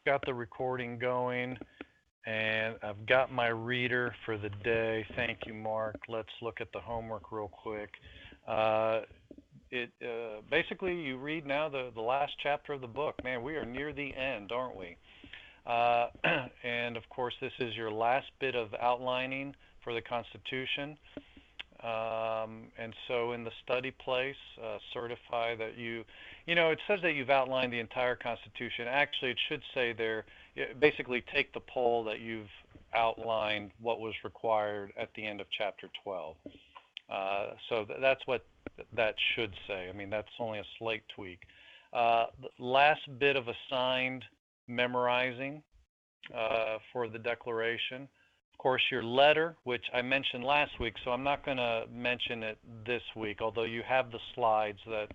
got the recording going, and I've got my reader for the day. Thank you, Mark. Let's look at the homework real quick. Uh, Basically, you read now the last chapter of the book. Man, we are near the end, aren't we? Uh, and of course, this is your last bit of outlining for the Constitution. And so in the study place, certify that it says that you've outlined the entire Constitution. Actually, it should say there, basically take the poll that you've outlined what was required at the end of chapter 12. So that's what that should say. I mean, that's only a slight tweak. Last bit of assigned memorizing for the Declaration. Of course, your letter, which I mentioned last week, so I'm not going to mention it this week, although you have the slides that,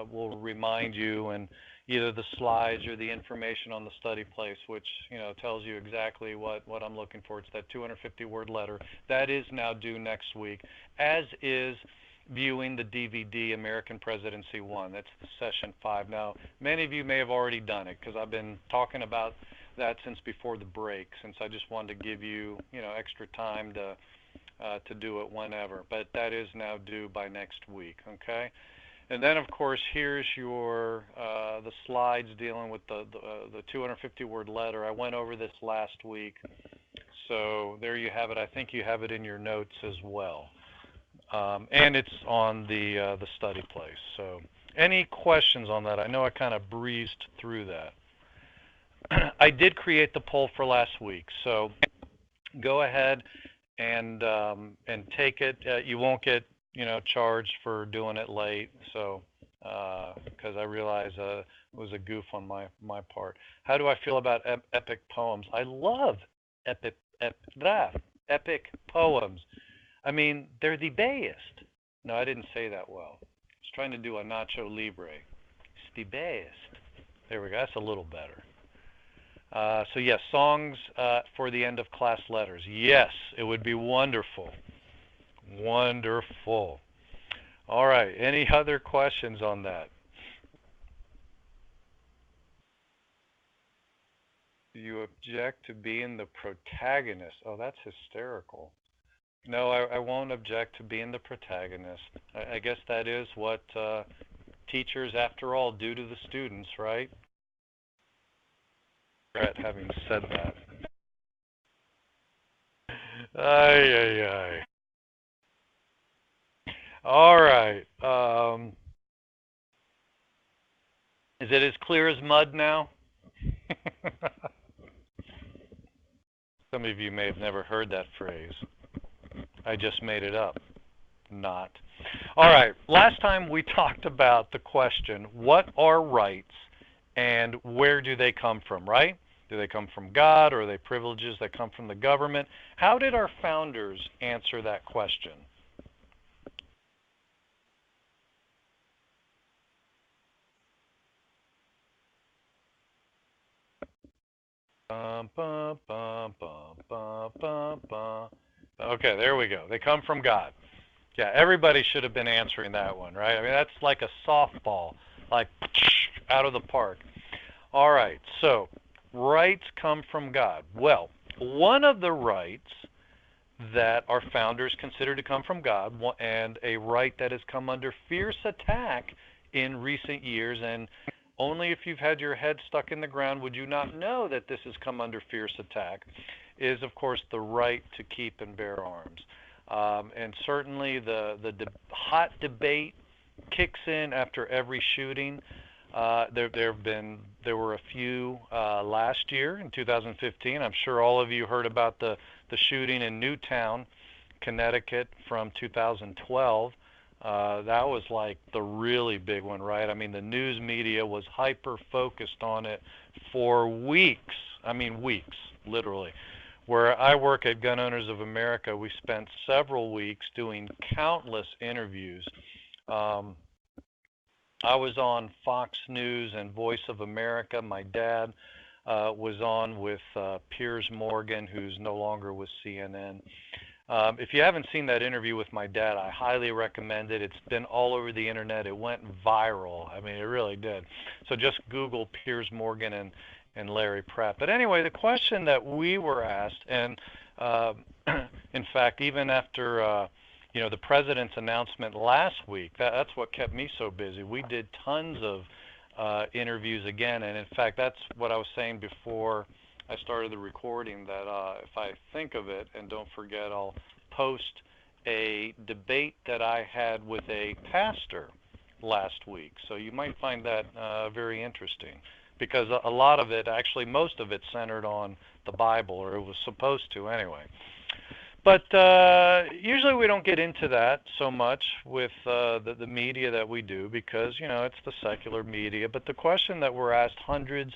will remind you, and either the slides or the information on the study place, which, tells you exactly what I'm looking for. It's that 250-word letter. That is now due next week, as is viewing the DVD American Presidency 1. That's the session 5. Now, many of you may have already done it because I've been talking about that since before the break, since I just wanted to give you, extra time to do it whenever. But that is now due by next week, okay? And then, of course, here's your the slides dealing with the 250-word letter. I went over this last week, so there you have it. I think you have it in your notes as well, and it's on the study place. So, any questions on that? I know I kind of breezed through that. I did create the poll for last week, so go ahead and take it. You won't get charged for doing it late, so because I realize it was a goof on my part. How do I feel about epic poems? I love epic poems. I mean, they're the best. No, I didn't say that well. I was trying to do a Nacho Libre. It's the best. There we go. That's a little better. So yes, songs for the end of class letters. Yes, it would be wonderful. Wonderful. All right, any other questions on that? Do you object to being the protagonist? Oh, that's hysterical. No, I won't object to being the protagonist. I guess that is what teachers, after all, do to the students, right? Regret having said that. Ay, ay, ay. All right. Is it as clear as mud now? Some of you may have never heard that phrase. I just made it up. Not. All right. Last time we talked about the question, what are rights and where do they come from, right? Do they come from God, or are they privileges that come from the government? How did our founders answer that question? Okay, there we go. They come from God. Yeah, everybody should have been answering that one, right? I mean, that's like a softball, like out of the park. All right, so rights come from God. Well, one of the rights that our founders considered to come from God, and a right that has come under fierce attack in recent years, and only if you've had your head stuck in the ground would you not know that this has come under fierce attack, is, of course, the right to keep and bear arms. And certainly the hot debate kicks in after every shooting. There were a few last year in 2015. I'm sure all of you heard about the shooting in Newtown, Connecticut from 2012. That was like the really big one, right? I mean, the news media was hyper focused on it for weeks. I mean, weeks, literally. Where I work at Gun Owners of America, we spent several weeks doing countless interviews. I was on Fox News and Voice of America. My dad was on with Piers Morgan, who's no longer with CNN. If you haven't seen that interview with my dad, I highly recommend it. It's been all over the internet. It went viral. I mean, it really did. So just Google Piers Morgan and Larry Pratt. But anyway, the question that we were asked, and uh, in fact, even after the president's announcement last week, that's what kept me so busy. We did tons of interviews again, and in fact, that's what I was saying before I started the recording, that if I think of it and don't forget, I'll post a debate that I had with a pastor last week. So you might find that very interesting, because a lot of it, actually most of it, centered on the Bible, or it was supposed to anyway. But usually we don't get into that so much with the media that we do, because it's the secular media. But the question that we're asked hundreds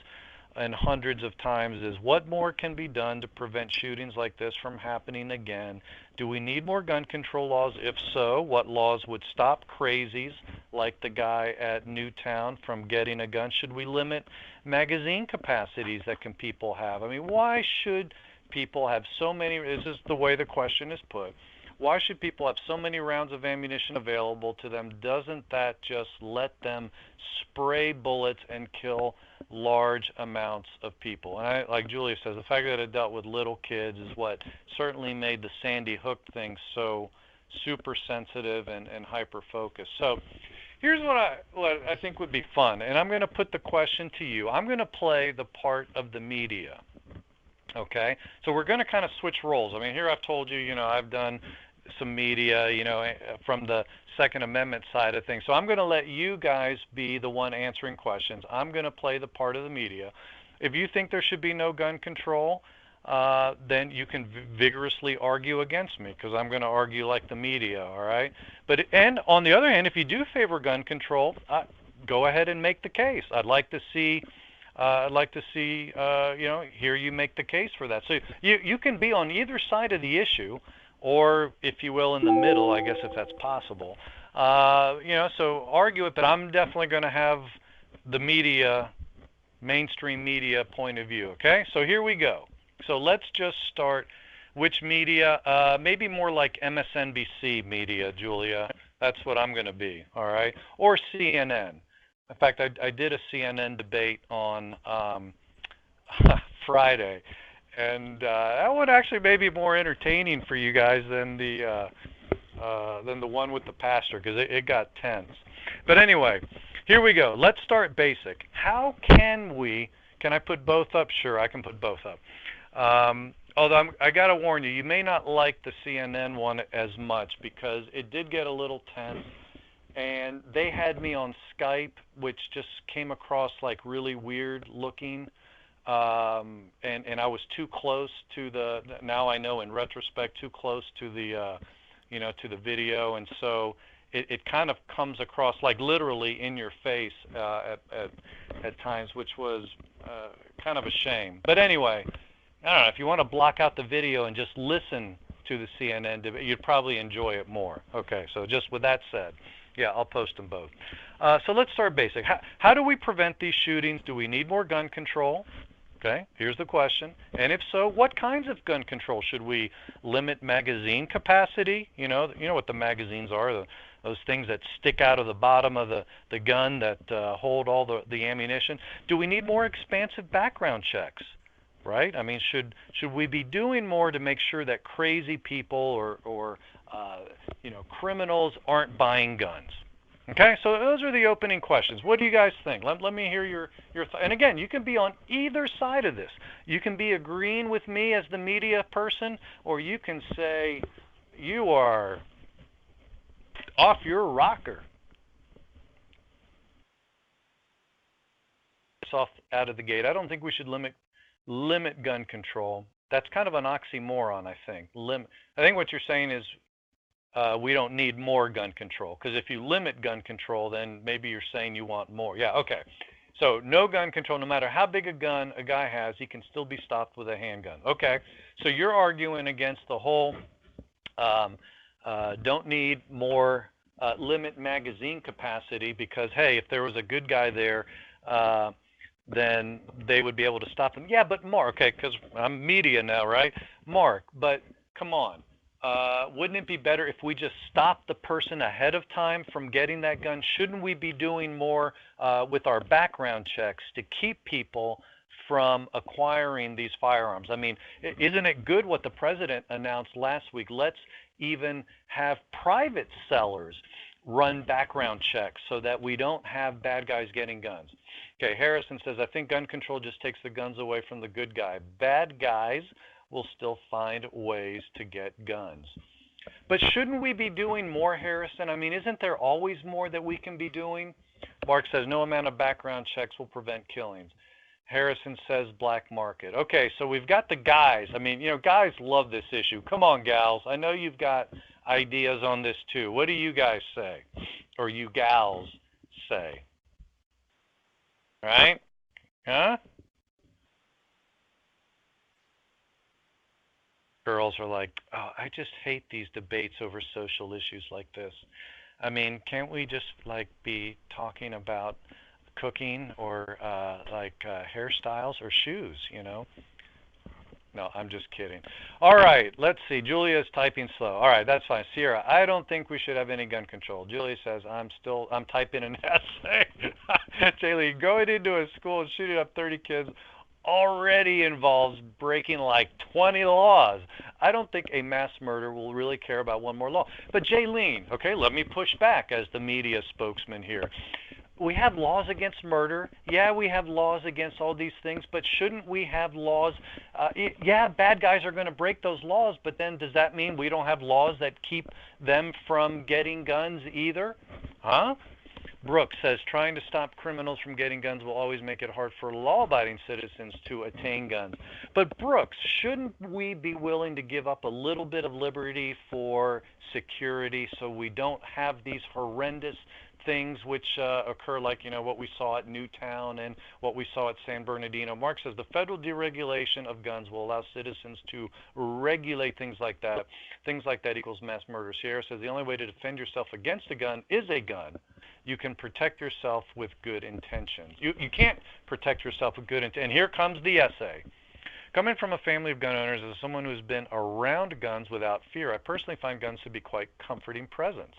and hundreds of times is, what more can be done to prevent shootings like this from happening again? Do we need more gun control laws? If so, what laws would stop crazies like the guy at Newtown from getting a gun? Should we limit magazine capacities that people have? I mean, why should people have so many? This is the way the question is put. Why should people have so many rounds of ammunition available to them? Doesn't that just let them spray bullets and kill large amounts of people? And like Julia says, the fact that it dealt with little kids is what certainly made the Sandy Hook thing so super sensitive and hyper focused. So here's what I think would be fun, and I'm going to put the question to you. I'm going to play the part of the media. Okay, so we're going to kind of switch roles. I mean, here I've told you, I've done some media, from the Second Amendment side of things. So I'm going to let you guys be the one answering questions. I'm going to play the part of the media. If you think there should be no gun control, then you can vigorously argue against me, because I'm going to argue like the media, all right? And on the other hand, if you do favor gun control, go ahead and make the case. I'd like to see hear you make the case for that. So you can be on either side of the issue, or if you will, in the middle, I guess, if that's possible. So argue it, but I'm definitely going to have the media, mainstream media point of view, okay? So here we go. So let's just start. Which media? Maybe more like MSNBC media, Julia. That's what I'm going to be, all right? Or CNN. In fact, I did a CNN debate on Friday, and that one actually may be more entertaining for you guys than the one with the pastor, because it got tense. But anyway, here we go. Let's start basic. How can I put both up? Sure, I can put both up. Although I got to warn you, you may not like the CNN one as much, because it did get a little tense. And they had me on Skype, which just came across like really weird looking. And I was too close to now I know in retrospect, too close to the, to the video. And so it kind of comes across like literally in your face at times, which was kind of a shame. But anyway, I don't know, if you want to block out the video and just listen to the CNN debate, you'd probably enjoy it more. Okay, so just with that said. Yeah, I'll post them both. So let's start basic. How do we prevent these shootings? Do we need more gun control? Okay, here's the question. And if so, what kinds of gun control? Should we limit magazine capacity? You know what the magazines are, those things that stick out of the bottom of the gun that hold all the ammunition. Do we need more expansive background checks? Right? I mean, should we be doing more to make sure that crazy people or criminals aren't buying guns? Okay, so those are the opening questions. What do you guys think? Let me hear your and again, you can be on either side of this. You can be agreeing with me as the media person, or you can say you are off your rocker. It's off out of the gate. I don't think we should limit gun control. That's kind of an oxymoron, I think. I think what you're saying is we don't need more gun control, because if you limit gun control, then maybe you're saying you want more. Yeah, okay. So no gun control, no matter how big a gun a guy has, he can still be stopped with a handgun. Okay, so you're arguing against the whole don't need more limit magazine capacity, because, hey, if there was a good guy there, then they would be able to stop them. Yeah, but Mark, okay, because I'm media now, right? Mark, but come on. Wouldn't it be better if we just stopped the person ahead of time from getting that gun? Shouldn't we be doing more with our background checks to keep people from acquiring these firearms. I mean, isn't it good what the president announced last week? Let's even have private sellers run background checks so that we don't have bad guys getting guns. Okay, Harrison says, I think gun control just takes the guns away from the good guy. Bad guys will still find ways to get guns. But shouldn't we be doing more, Harrison? I mean, isn't there always more that we can be doing? Mark says, no amount of background checks will prevent killings. Harrison says black market. Okay, so we've got the guys. I mean, guys love this issue. Come on, gals. I know you've got ideas on this too. What do you guys say? Or you gals say? Right? Huh? Girls are like, oh, I just hate these debates over social issues like this. I mean, can't we just be talking about cooking or hairstyles or shoes, No, I'm just kidding. All right, let's see. Julia is typing slow. All right, that's fine. Sierra, I don't think we should have any gun control. Julia says, I'm typing an essay. Jaylee, going into a school and shooting up 30 kids already involves breaking 20 laws. I don't think a mass murder will really care about one more law. But Jaylene, okay, let me push back as the media spokesman here. We have laws against murder. Yeah, we have laws against all these things, but shouldn't we have laws? Yeah, bad guys are going to break those laws, but then does that mean we don't have laws that keep them from getting guns either? Huh? Brooks says, trying to stop criminals from getting guns will always make it hard for law-abiding citizens to attain guns. But Brooks, shouldn't we be willing to give up a little bit of liberty for security so we don't have these horrendous things which occur what we saw at Newtown and what we saw at San Bernardino? Mark says the federal deregulation of guns will allow citizens to regulate things like that. Things like that equals mass murder. Sierra says the only way to defend yourself against a gun is a gun. You can protect yourself with good intentions. You can't protect yourself with good intent. And here comes the essay. Coming from a family of gun owners, as someone who's been around guns without fear, I personally find guns to be quite comforting presence.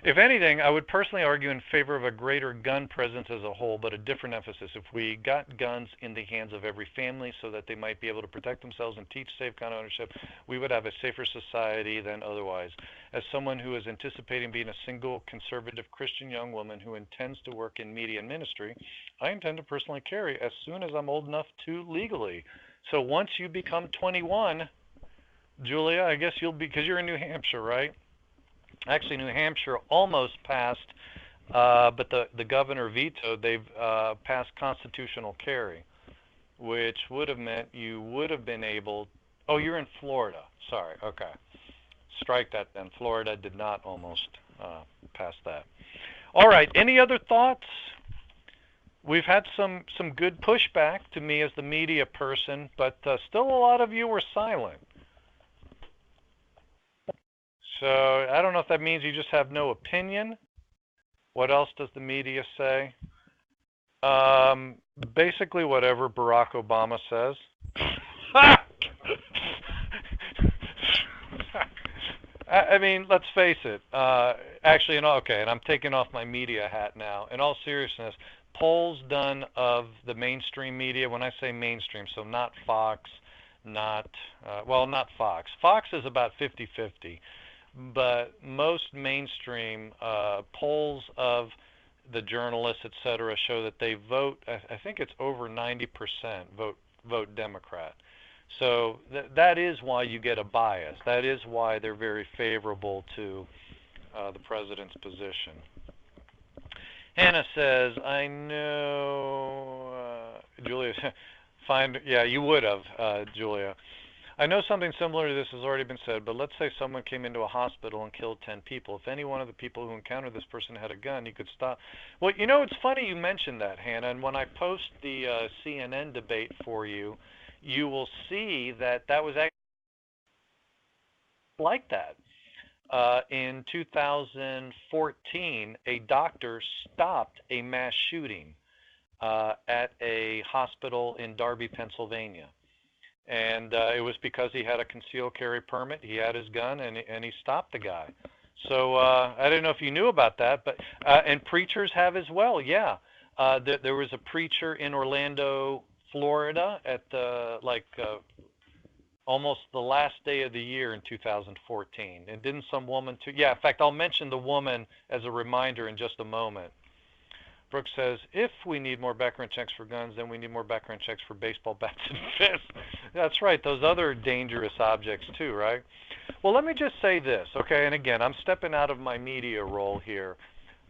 If anything, I would personally argue in favor of a greater gun presence as a whole, but a different emphasis. If we got guns in the hands of every family so that they might be able to protect themselves and teach safe gun ownership, we would have a safer society than otherwise. As someone who is anticipating being a single, conservative Christian young woman who intends to work in media and ministry, I intend to personally carry as soon as I'm old enough to legally. So once you become 21, Julia, I guess you'll be, because you're in New Hampshire, right? Actually, New Hampshire almost passed, but the governor vetoed. They've passed constitutional carry, which would have meant you would have been able. Oh, you're in Florida. Sorry. Okay. Strike that then. Florida did not almost pass that. All right. Any other thoughts? We've had some good pushback to me as the media person, but still a lot of you were silent. So I don't know if that means you just have no opinion. What else does the media say? Basically whatever Barack Obama says. I mean, let's face it. Actually, okay, and I'm taking off my media hat now. In all seriousness, polls done of the mainstream media, when I say mainstream, so not Fox, not Fox. Fox is about 50-50. But most mainstream polls of the journalists, et cetera, show that they vote, I think it's over 90% vote Democrat. So that is why you get a bias. That is why they're very favorable to the president's position. Hannah says, I know, Julia, yeah, you would have, Julia. I know something similar to this has already been said, but let's say someone came into a hospital and killed 10 people. If any one of the people who encountered this person had a gun, you could stop. Well, it's funny you mentioned that, Hannah, and when I post the CNN debate for you, you will see that was actually like that. In 2014, a doctor stopped a mass shooting at a hospital in Darby, Pennsylvania. And it was because he had a concealed carry permit, he had his gun, and he stopped the guy. So I didn't know if you knew about that, but and preachers have as well, yeah. There was a preacher in Orlando, Florida, at almost the last day of the year in 2014. And didn't some woman too? Yeah, in fact, I'll mention the woman as a reminder in just a moment. Brooks says, if we need more background checks for guns, then we need more background checks for baseball bats and fists. That's right, those other dangerous objects too, right? Well, let me just say this, okay? And again, I'm stepping out of my media role here.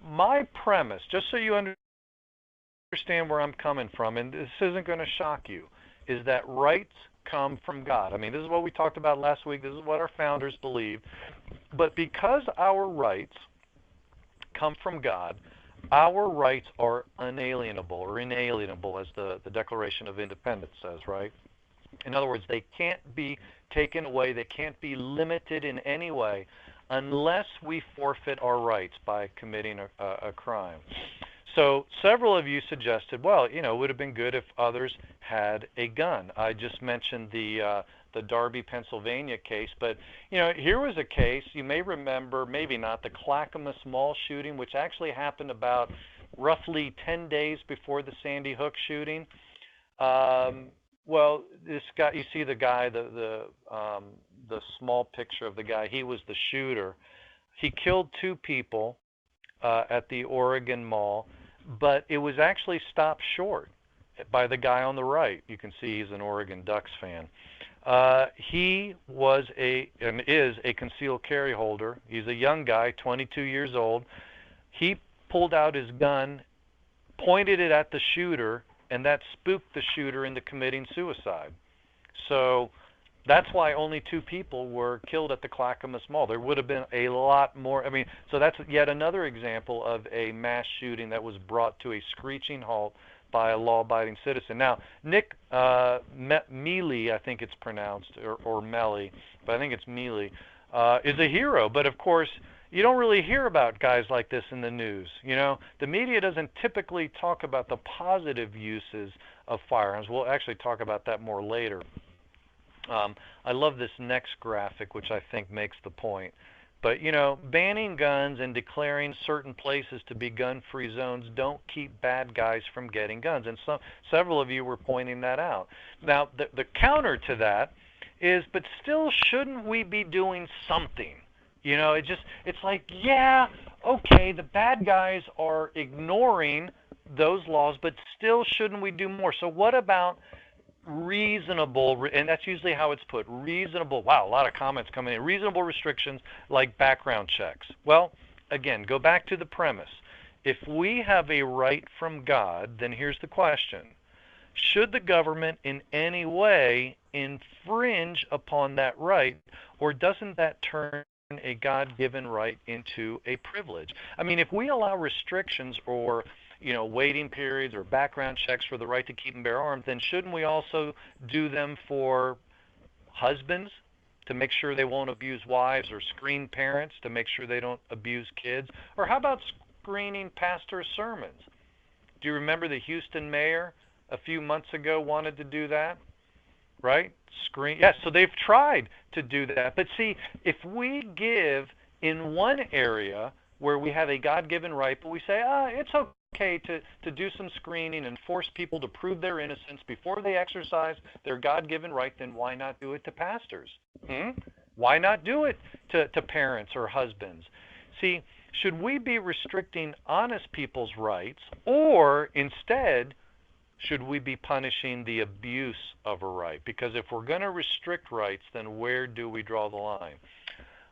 My premise, just so you understand where I'm coming from, and this isn't going to shock you, is that rights come from God. I mean, this is what we talked about last week. This is what our founders believed. But because our rights come from God, our rights are unalienable or inalienable, as the Declaration of Independence says, right? In other words, they can't be taken away. They can't be limited in any way unless we forfeit our rights by committing a crime. So several of you suggested, well, you know, it would have been good if others had a gun. I just mentioned the Darby, Pennsylvania case, but you know, here was a case you may remember, maybe not, the Clackamas Mall shooting, which actually happened about roughly 10 days before the Sandy Hook shooting. Well, this guy, you see the guy, the small picture of the guy. He was the shooter. He killed 2 people at the Oregon Mall, but it was actually stopped short by the guy on the right. You can see he's an Oregon Ducks fan. He was and is a concealed carry holder. He's a young guy, 22 years old. He pulled out his gun, pointed it at the shooter, and that spooked the shooter into committing suicide. So that's why only 2 people were killed at the Clackamas Mall. There would have been a lot more. I mean, so that's yet another example of a mass shooting that was brought to a screeching halt by a law-abiding citizen. Now, Nick Mealy, I think it's pronounced, or Melly, but I think it's Mealy, is a hero. But of course, you don't really hear about guys like this in the news. You know, the media doesn't typically talk about the positive uses of firearms. We'll actually talk about that more later. I love this next graphic, which I think makes the point. But, you know, banning guns and declaring certain places to be gun-free zones don't keep bad guys from getting guns. And several of you were pointing that out. Now, the counter to that is, but still, shouldn't we be doing something? You know, it's like, yeah, okay, the bad guys are ignoring those laws, but still, shouldn't we do more? So what about reasonable, and that's usually how it's put, reasonable, wow, a lot of comments coming in, reasonable restrictions like background checks? Well, again, go back to the premise. If we have a right from God, then here's the question. Should the government in any way infringe upon that right, or doesn't that turn a God-given right into a privilege? I mean, if we allow restrictions or waiting periods or background checks for the right to keep and bear arms, then shouldn't we also do them for husbands to make sure they won't abuse wives, or screen parents to make sure they don't abuse kids? Or how about screening pastors' sermons? Do you remember the Houston mayor a few months ago wanted to do that? Right? Yes, so they've tried to do that. But see, if we give in one area where we have a God-given right, but we say, it's okay to do some screening and force people to prove their innocence before they exercise their God-given right, then why not do it to pastors? Why not do it to parents or husbands? See, should we be restricting honest people's rights, or instead, should we be punishing the abuse of a right? Because if we're going to restrict rights, then where do we draw the line?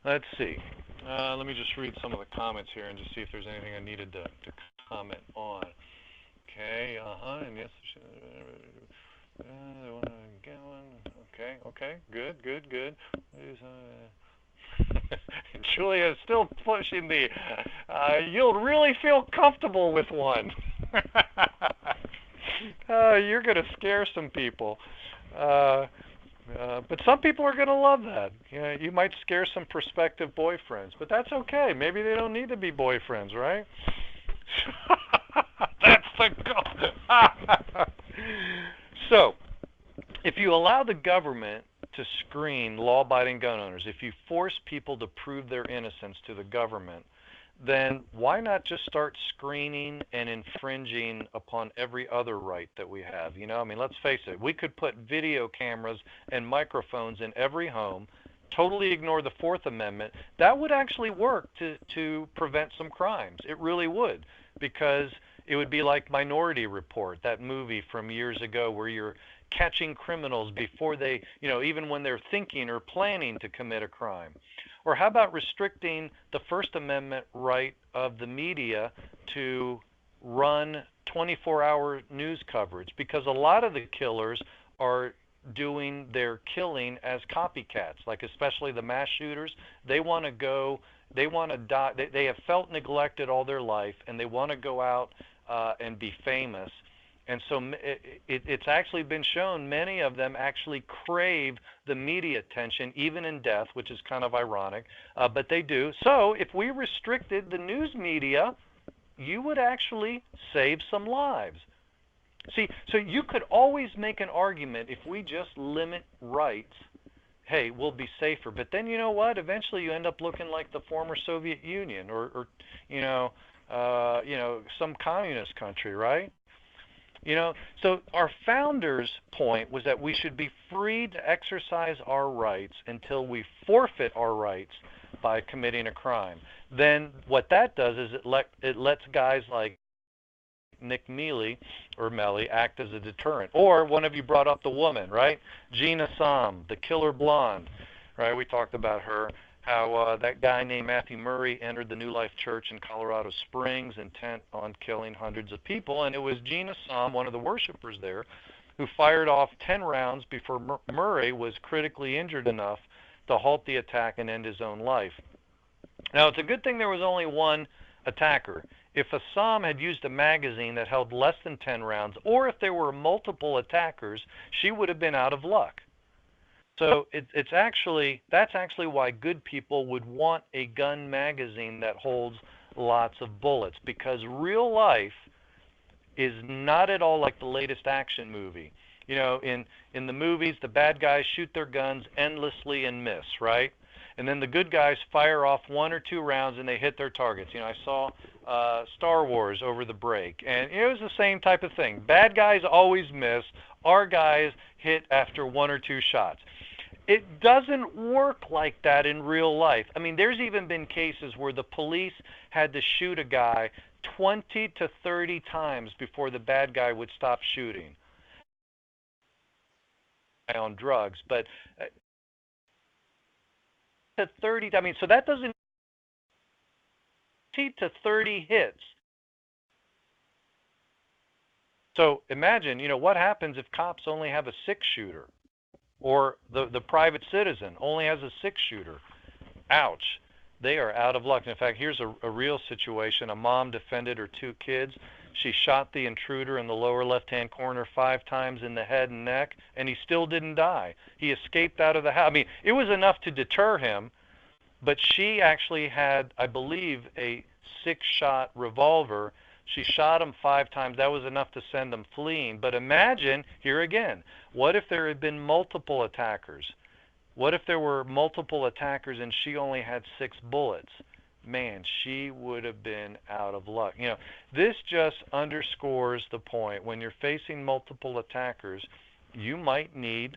Let's see. Let me just read some of the comments here and just see if there's anything I needed to comment on. Okay, and yes, okay, good. Julia is still pushing the, you'll really feel comfortable with one. You're going to scare some people. But some people are going to love that. You might scare some prospective boyfriends, but that's okay. Maybe they don't need to be boyfriends, right? That's the goal. So, if you allow the government to screen law-abiding gun owners, if you force people to prove their innocence to the government, then why not just start screening and infringing upon every other right that we have? I mean, let's face it, we could put video cameras and microphones in every home, totally ignore the Fourth Amendment. That would actually work to prevent some crimes. It really would, because it would be like Minority Report, that movie from years ago where you're catching criminals before they, even when they're thinking or planning to commit a crime. Or how about restricting the First Amendment right of the media to run 24-hour news coverage? Because a lot of the killers are doing their killing as copycats, like especially the mass shooters. They want to go, they want to die. They have felt neglected all their life, and they want to go out and be famous. And so it's actually been shown many of them actually crave the media attention, even in death, which is kind of ironic, but they do. So if we restricted the news media, you would actually save some lives. See, so you could always make an argument if we just limit rights, hey, we'll be safer. But then you know what? Eventually you end up looking like the former Soviet Union or some communist country, right? So our founders' point was that we should be free to exercise our rights until we forfeit our rights by committing a crime. Then what that does is it lets guys like Nick Mealy or Melly act as a deterrent. Or one of you brought up the woman, right? Gina Sam, the killer blonde, right? We talked about her. How that guy named Matthew Murray entered the New Life Church in Colorado Springs intent on killing hundreds of people. And it was Gina Sam, one of the worshipers there, who fired off 10 rounds before Murray was critically injured enough to halt the attack and end his own life. Now, it's a good thing there was only one attacker. If Sam had used a magazine that held less than 10 rounds, or if there were multiple attackers, she would have been out of luck. So that's actually why good people would want a gun magazine that holds lots of bullets, because real life is not at all like the latest action movie. In the movies, the bad guys shoot their guns endlessly and miss, right? And then the good guys fire off 1 or 2 rounds and they hit their targets. I saw Star Wars over the break, and it was the same type of thing. Bad guys always miss. Our guys hit after 1 or 2 shots. It doesn't work like that in real life. I mean, there's even been cases where the police had to shoot a guy 20 to 30 times before the bad guy would stop shooting. On drugs, but to 30, I mean, so that doesn't 20 to 30 hits. So imagine, what happens if cops only have a 6-shooter? Or the private citizen only has a 6-shooter. Ouch. They are out of luck. In fact, here's a real situation. A mom defended her 2 kids. She shot the intruder in the lower left-hand corner 5 times in the head and neck, and he still didn't die. He escaped out of the house. I mean, it was enough to deter him, but she actually had, I believe, a 6-shot revolver. She shot him 5 times. That was enough to send him fleeing. But imagine, here again, what if there had been multiple attackers? What if there were multiple attackers and she only had 6 bullets? Man, she would have been out of luck. This just underscores the point. When you're facing multiple attackers, you might need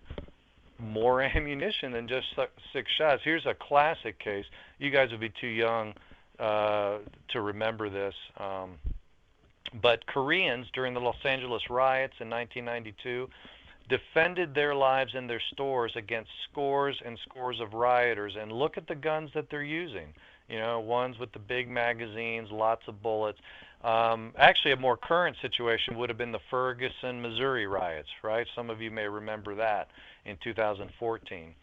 more ammunition than just 6 shots. Here's a classic case. You guys would be too young to remember this. But Koreans, during the Los Angeles riots in 1992, defended their lives and their stores against scores and scores of rioters. And look at the guns that they're using. Ones with the big magazines, lots of bullets. Actually, a more current situation would have been the Ferguson, Missouri riots, right? Some of you may remember that in 2014.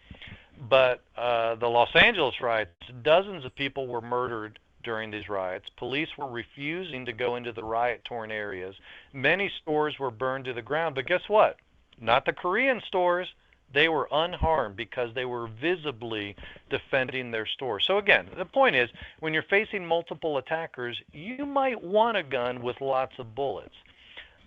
But the Los Angeles riots, dozens of people were murdered during these riots. Police were refusing to go into the riot-torn areas. Many stores were burned to the ground. But guess what? Not the Korean stores. They were unharmed because they were visibly defending their store. So again, the point is, when you're facing multiple attackers, you might want a gun with lots of bullets.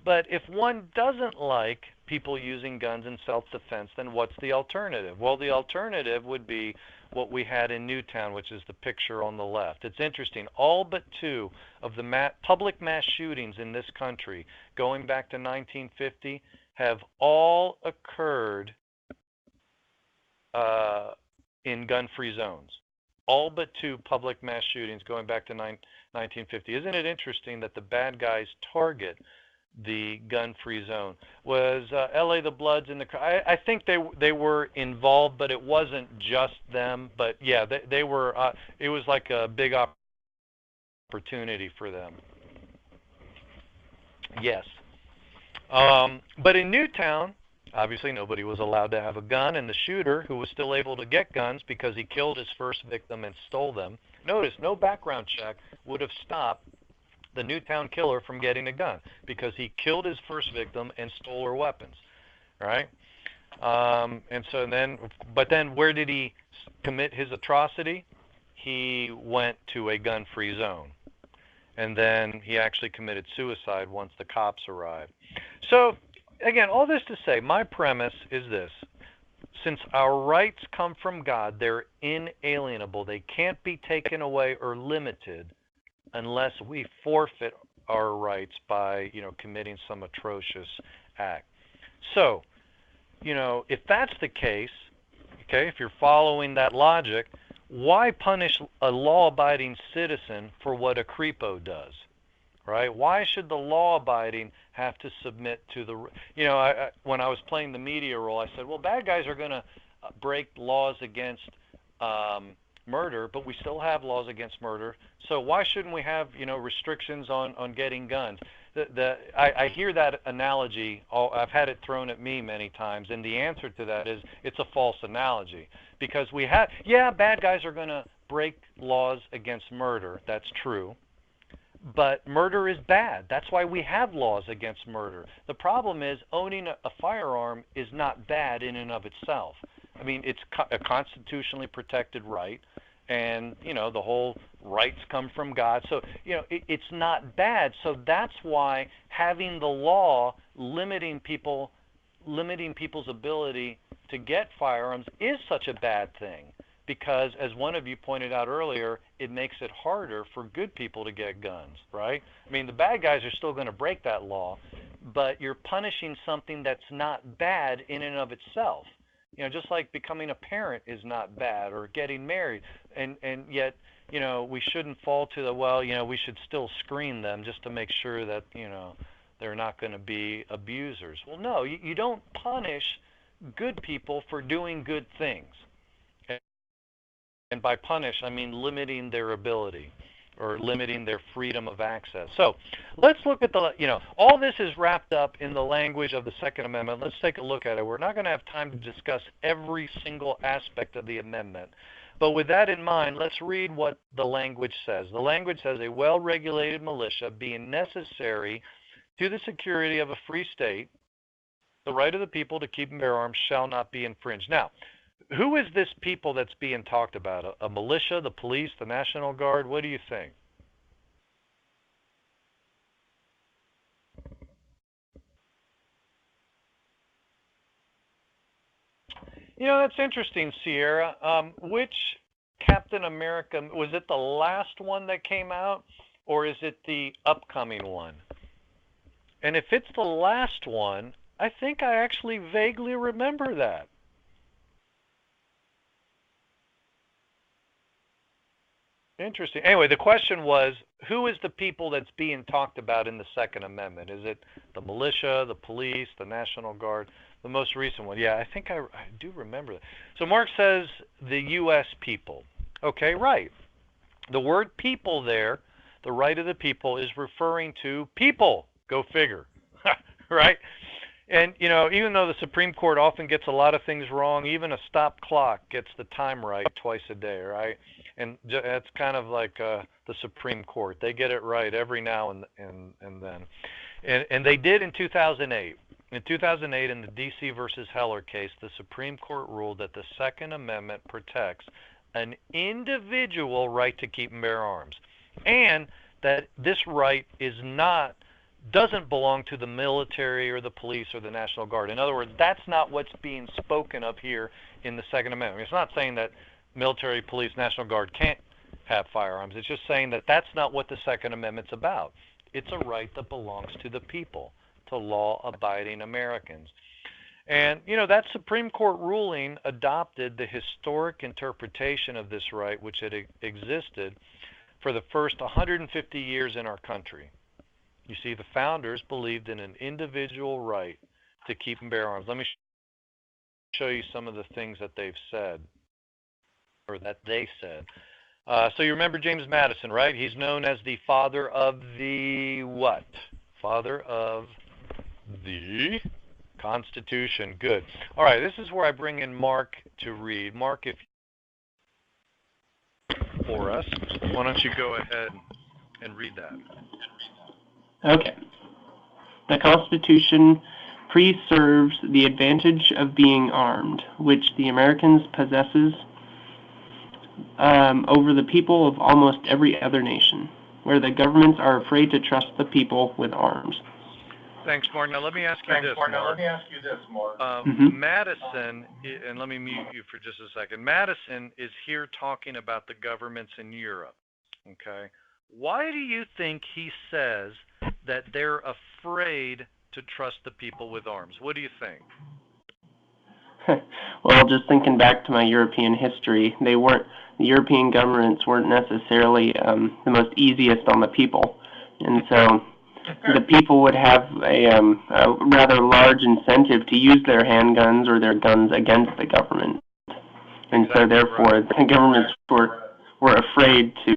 But if one doesn't like people using guns in self-defense, then what's the alternative? Well, the alternative would be what we had in Newtown, which is the picture on the left. It's interesting. All but two of the public mass shootings in this country, going back to 1950, have all occurred in gun-free zones. All but two public mass shootings going back to 1950. Isn't it interesting that the bad guys target the gun-free zone? Was L.A. the Bloods in the? I think they were involved, but it wasn't just them. But yeah, they were. It was like a big opportunity for them. Yes. But in Newtown, obviously nobody was allowed to have a gun, and the shooter, who was still able to get guns because he killed his first victim and stole them. Notice, no background check would have stopped the Newtown killer from getting a gun because he killed his first victim and stole her weapons, right? But then where did he commit his atrocity? He went to a gun-free zone. And then he actually committed suicide once the cops arrived. So, again, all this to say, my premise is this. Since our rights come from God, they're inalienable. They can't be taken away or limited unless we forfeit our rights by, committing some atrocious act. So, if that's the case, okay, if you're following that logic, why punish a law-abiding citizen for what a creepo does, right? Why should the law-abiding have to submit to the, when I was playing the media role, I said, well, bad guys are going to break laws against murder, but we still have laws against murder. So why shouldn't we have, restrictions on getting guns? I hear that analogy. I've had it thrown at me many times, and the answer to that is it's a false analogy because bad guys are going to break laws against murder. That's true. But murder is bad. That's why we have laws against murder. The problem is owning a firearm is not bad in and of itself. I mean, it's a constitutionally protected right, and, the whole rights come from God. So, it's not bad. So that's why having the law limiting people's ability to get firearms is such a bad thing. Because, as one of you pointed out earlier, it makes it harder for good people to get guns, right? I mean, the bad guys are still going to break that law, but you're punishing something that's not bad in and of itself. Just like becoming a parent is not bad, or getting married, and yet, we shouldn't fall to the, we should still screen them just to make sure that, they're not going to be abusers. Well, no, you don't punish good people for doing good things. And by punish, I mean limiting their ability or limiting their freedom of access. So let's look at all this is wrapped up in the language of the Second Amendment. Let's take a look at it. We're not going to have time to discuss every single aspect of the amendment. But with that in mind, let's read what the language says. The language says, a well-regulated militia being necessary to the security of a free state, the right of the people to keep and bear arms shall not be infringed. Now, who is this people that's being talked about? A militia, the police, the National Guard? What do you think? That's interesting, Sierra. Which Captain America, was it the last one that came out, or is it the upcoming one? And if it's the last one, I think I actually vaguely remember that. Interesting. Anyway, the question was, who is the people that's being talked about in the Second Amendment? Is it the militia, the police, the National Guard? The most recent one. Yeah, I think I do remember that. So Mark says the U.S. people. Okay, right. The word people there, the right of the people, is referring to people. Go figure. Right? And, even though the Supreme Court often gets a lot of things wrong, even a stop clock gets the time right twice a day, right? And that's kind of like the Supreme Court. They get it right every now and then. And they did in 2008. In 2008, in the D.C. versus Heller case, the Supreme Court ruled that the Second Amendment protects an individual right to keep and bear arms, and that this right is not doesn't belong to the military or the police or the National Guard. In other words, that's not what's being spoken of here in the Second Amendment. It's not saying that military, police, National Guard can't have firearms. It's just saying that that's not what the Second Amendment's about. It's a right that belongs to the people, to law-abiding Americans. And, that Supreme Court ruling adopted the historic interpretation of this right, which had existed for the first 150 years in our country. You see, the founders believed in an individual right to keep and bear arms. Let me show you some of the things that they've said, or that they said. So you remember James Madison, right? He's known as the father of the what? Father of the Constitution. Good. All right, this is where I bring in Mark to read. Mark, if for us, why don't you go ahead and read that? Okay. The Constitution preserves the advantage of being armed, which the Americans possesses over the people of almost every other nation, where the governments are afraid to trust the people with arms. Thanks, Mark. Now let me ask you this, Mark. Madison, and let me mute you for just a second. Madison is here talking about the governments in Europe. Okay. Why do you think he says that they're afraid to trust the people with arms? What do you think? Well, just thinking back to my European history, the European governments weren't necessarily the most easiest on the people, and so the people would have a rather large incentive to use their handguns or their guns against the government, and so therefore the governments were afraid to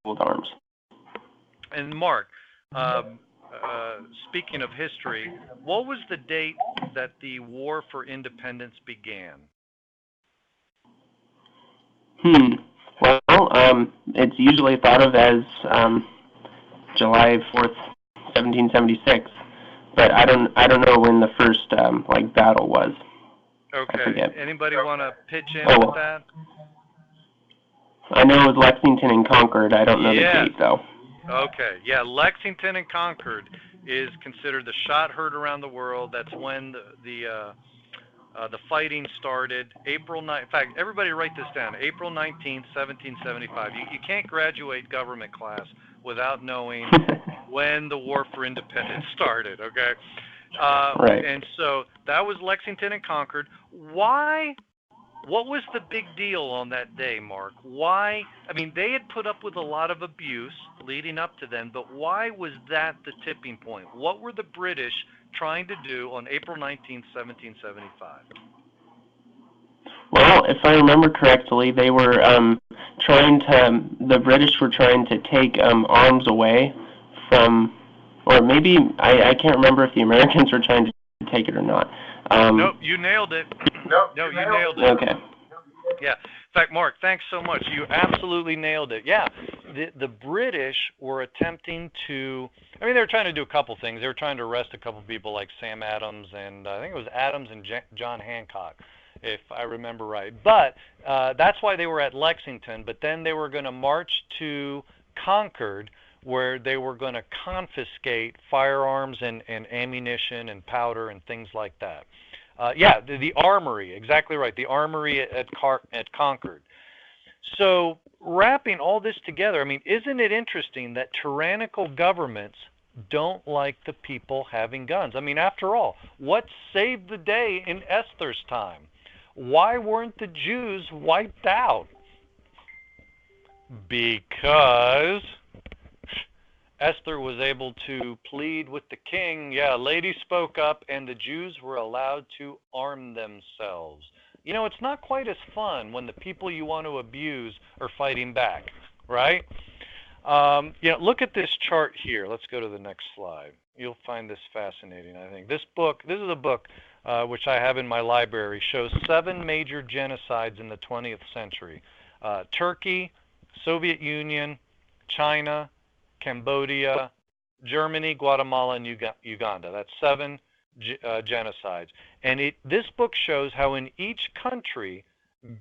hold arms. And Mark, speaking of history, what was the date that the War for Independence began? Well, it's usually thought of as July 4th, 1776, but I don't know when the first battle was. Okay. Anybody want to pitch in with that? I know it was Lexington and Concord. I don't know the date though. Okay. Yeah, Lexington and Concord is considered the shot heard around the world. That's when the fighting started. April 9th. In fact, everybody write this down. April 19th, 1775. You can't graduate government class without knowing when the War for Independence started, okay? Right. And so that was Lexington and Concord. Why? What was the big deal on that day, Mark? Why? I mean, they had put up with a lot of abuse leading up to then, but why was that the tipping point? What were the British trying to do on April 19th, 1775? Well, if I remember correctly, they were the British were trying to take arms away from, or maybe, I can't remember if the Americans were trying to take it or not. Nope, you nailed it. You nailed it. Okay. Yeah. In fact, Mark, thanks so much. You absolutely nailed it. Yeah. The British were attempting to, they were trying to do a couple things. They were trying to arrest a couple people like Sam Adams, and I think it was Adams and John Hancock, if I remember right. But that's why they were at Lexington. But then they were going to march to Concord, where they were going to confiscate firearms and ammunition and powder and things like that. The armory, exactly right, the armory at Concord. So wrapping all this together, isn't it interesting that tyrannical governments don't like the people having guns? After all, what saved the day in Esther's time? Why weren't the Jews wiped out? Because Esther was able to plead with the king. Yeah, ladies spoke up, and the Jews were allowed to arm themselves. It's not quite as fun when the people you want to abuse are fighting back, right? Look at this chart here. Let's go to the next slide. You'll find this fascinating, I think. This is a book which I have in my library, shows 7 major genocides in the 20th century. Turkey, Soviet Union, China, Cambodia, Germany, Guatemala, and Uganda. That's 7 genocides. And this book shows how in each country,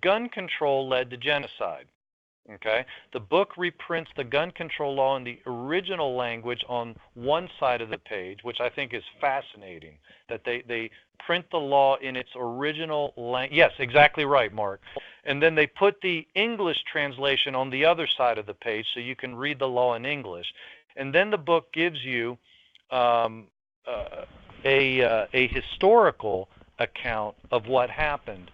gun control led to genocide. Okay? The book reprints the gun control law in the original language on one side of the page, which I think is fascinating, that they print the law in its original language. Yes, exactly right, Mark. And then they put the English translation on the other side of the page so you can read the law in English. And then the book gives you um, uh, a historical account of what happened,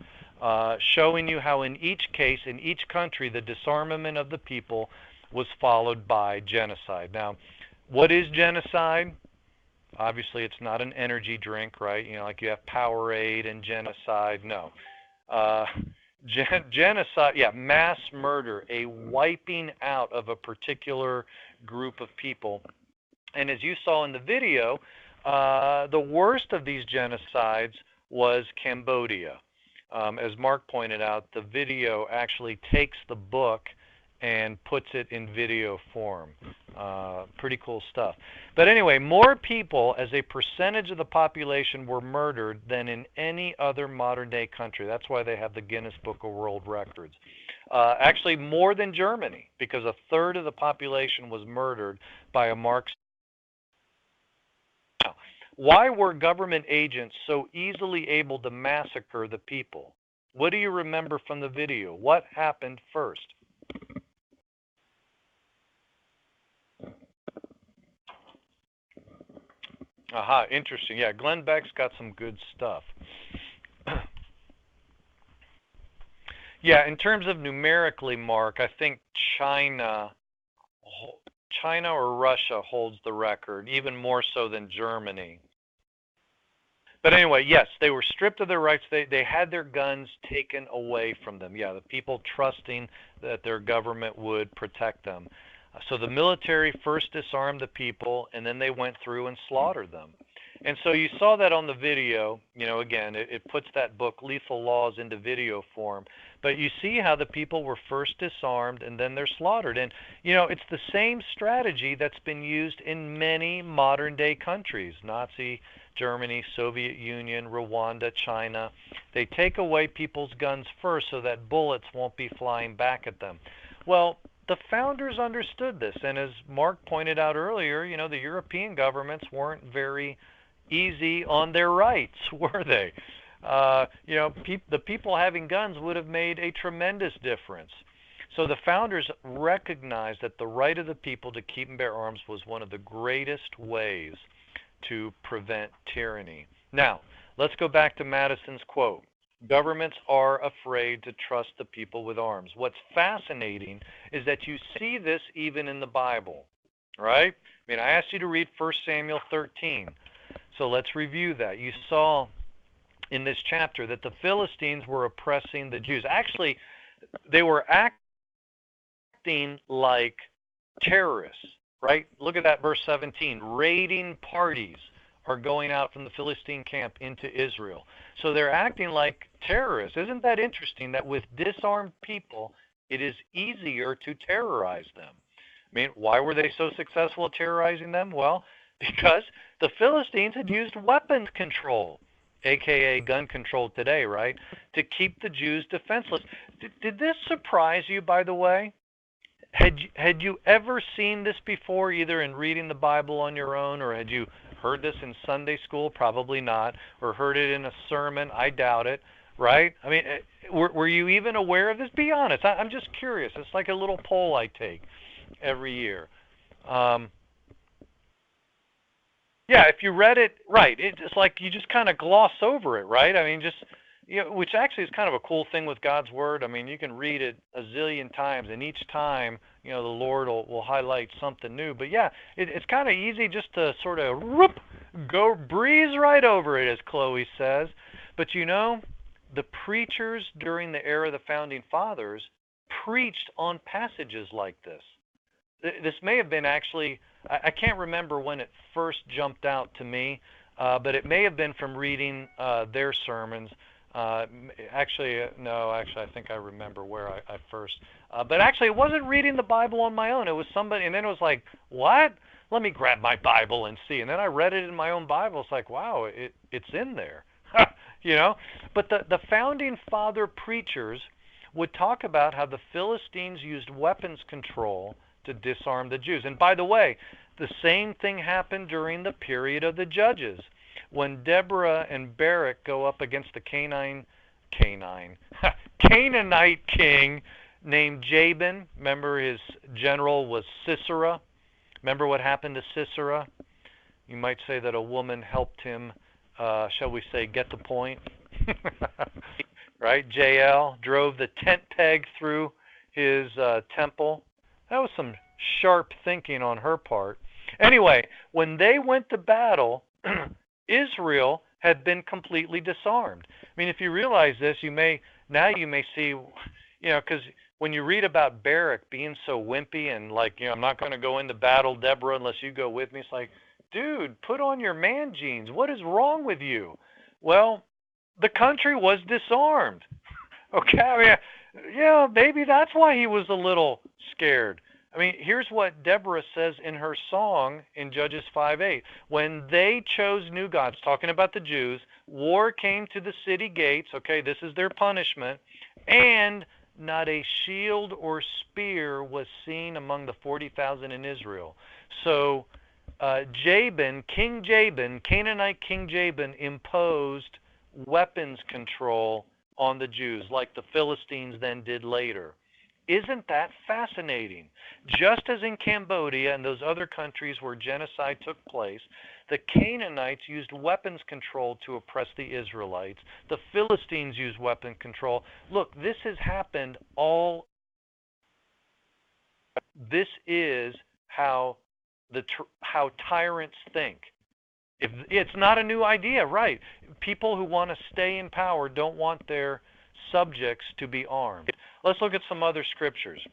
showing you how in each case, in each country, the disarmament of the people was followed by genocide. Now, what is genocide? Obviously, it's not an energy drink, right? You know, like you have Powerade and genocide. No. Uh, genocide, yeah, mass murder, a wiping out of a particular group of people. And as you saw in the video, the worst of these genocides was Cambodia. As Mark pointed out, the video actually takes the book and puts it in video form. Pretty cool stuff. But anyway, more people as a percentage of the population were murdered than in any other modern day country. That's why they have the Guinness Book of World Records. Actually, more than Germany, because a third of the population was murdered by a Marxist. Why were government agents so easily able to massacre the people? What do you remember from the video? What happened first? Aha, interesting. Yeah, Glenn Beck's got some good stuff. Yeah, in terms of numerically, Mark, I think China, China or Russia holds the record, even more so than Germany. But anyway, yes, they were stripped of their rights. They had their guns taken away from them. Yeah, the people trusting that their government would protect them. So the military first disarmed the people, and then they went through and slaughtered them. And so you saw that on the video. You know, again, it puts that book, Lethal Laws, into video form. But you see how the people were first disarmed, and then they're slaughtered. And, you know, it's the same strategy that's been used in many modern-day countries. Nazi Germany, Soviet Union, Rwanda, China. They take away people's guns first so that bullets won't be flying back at them. Well, the founders understood this, and as Mark pointed out earlier, you know, the European governments weren't very easy on their rights, were they? You know, the people having guns would have made a tremendous difference. So the founders recognized that the right of the people to keep and bear arms was one of the greatest ways to prevent tyranny. Now, let's go back to Madison's quote. Governments are afraid to trust the people with arms. What's fascinating is that you see this even in the Bible, right? I mean, I asked you to read 1 Samuel 13. So let's review that. You saw in this chapter that the Philistines were oppressing the Jews. Actually, they were acting like terrorists, right? Look at that verse 17. Raiding parties are going out from the Philistine camp into Israel. So they're acting like terrorists. Isn't that interesting that with disarmed people, it is easier to terrorize them? I mean, why were they so successful at terrorizing them? Well, because the Philistines had used weapons control, aka gun control today, right, to keep the Jews defenseless. Did this surprise you, by the way? Had you ever seen this before, either in reading the Bible on your own, or had you heard this in Sunday school? Probably not. Or heard it in a sermon? I doubt it, right? I mean, were you even aware of this? Be honest. I'm just curious. It's like a little poll I take every year. Yeah, if you read it, right, it's like you just kind of gloss over it, right? I mean, just, you know, which actually is kind of a cool thing with God's Word. I mean, you can read it a zillion times, and each time, you know, the Lord will highlight something new. But yeah, it's kind of easy just to sort of whoop, go breeze right over it, as Chloe says. But you know, the preachers during the era of the Founding Fathers preached on passages like this. This may have been actually, I can't remember when it first jumped out to me, but it may have been from reading their sermons. No, I think I remember where I first. But actually, it wasn't reading the Bible on my own. It was somebody, and then it was like, what? Let me grab my Bible and see. And then I read it in my own Bible. It's like, wow, it's in there. You know? But the Founding Father preachers would talk about how the Philistines used weapons control to disarm the Jews. And by the way, the same thing happened during the period of the Judges. When Deborah and Barak go up against the Canaanite king named Jabin. Remember, his general was Sisera. Remember what happened to Sisera? You might say that a woman helped him, shall we say, get the point. Right? Jael drove the tent peg through his temple. That was some sharp thinking on her part. Anyway, when they went to battle, Israel had been completely disarmed. I mean, if you realize this, you may see, because when you read about Barak being so wimpy and like, I'm not going to go into battle, Deborah, unless you go with me. It's like, dude, put on your man jeans. What is wrong with you? Well, the country was disarmed. Okay, I mean, maybe that's why he was a little scared. I mean, here's what Deborah says in her song in Judges 5:8. When they chose new gods, talking about the Jews, war came to the city gates. Okay, this is their punishment. And not a shield or spear was seen among the 40,000 in Israel. So Jabin, Canaanite King Jabin, imposed weapons control on the Jews, like the Philistines then did later. Isn't that fascinating? Just as in Cambodia and those other countries where genocide took place, the Canaanites used weapons control to oppress the Israelites. The Philistines used weapon control. Look, this has happened all. This is how tyrants think. If it's not a new idea, right? People who want to stay in power don't want their subjects to be armed. Let's look at some other scriptures.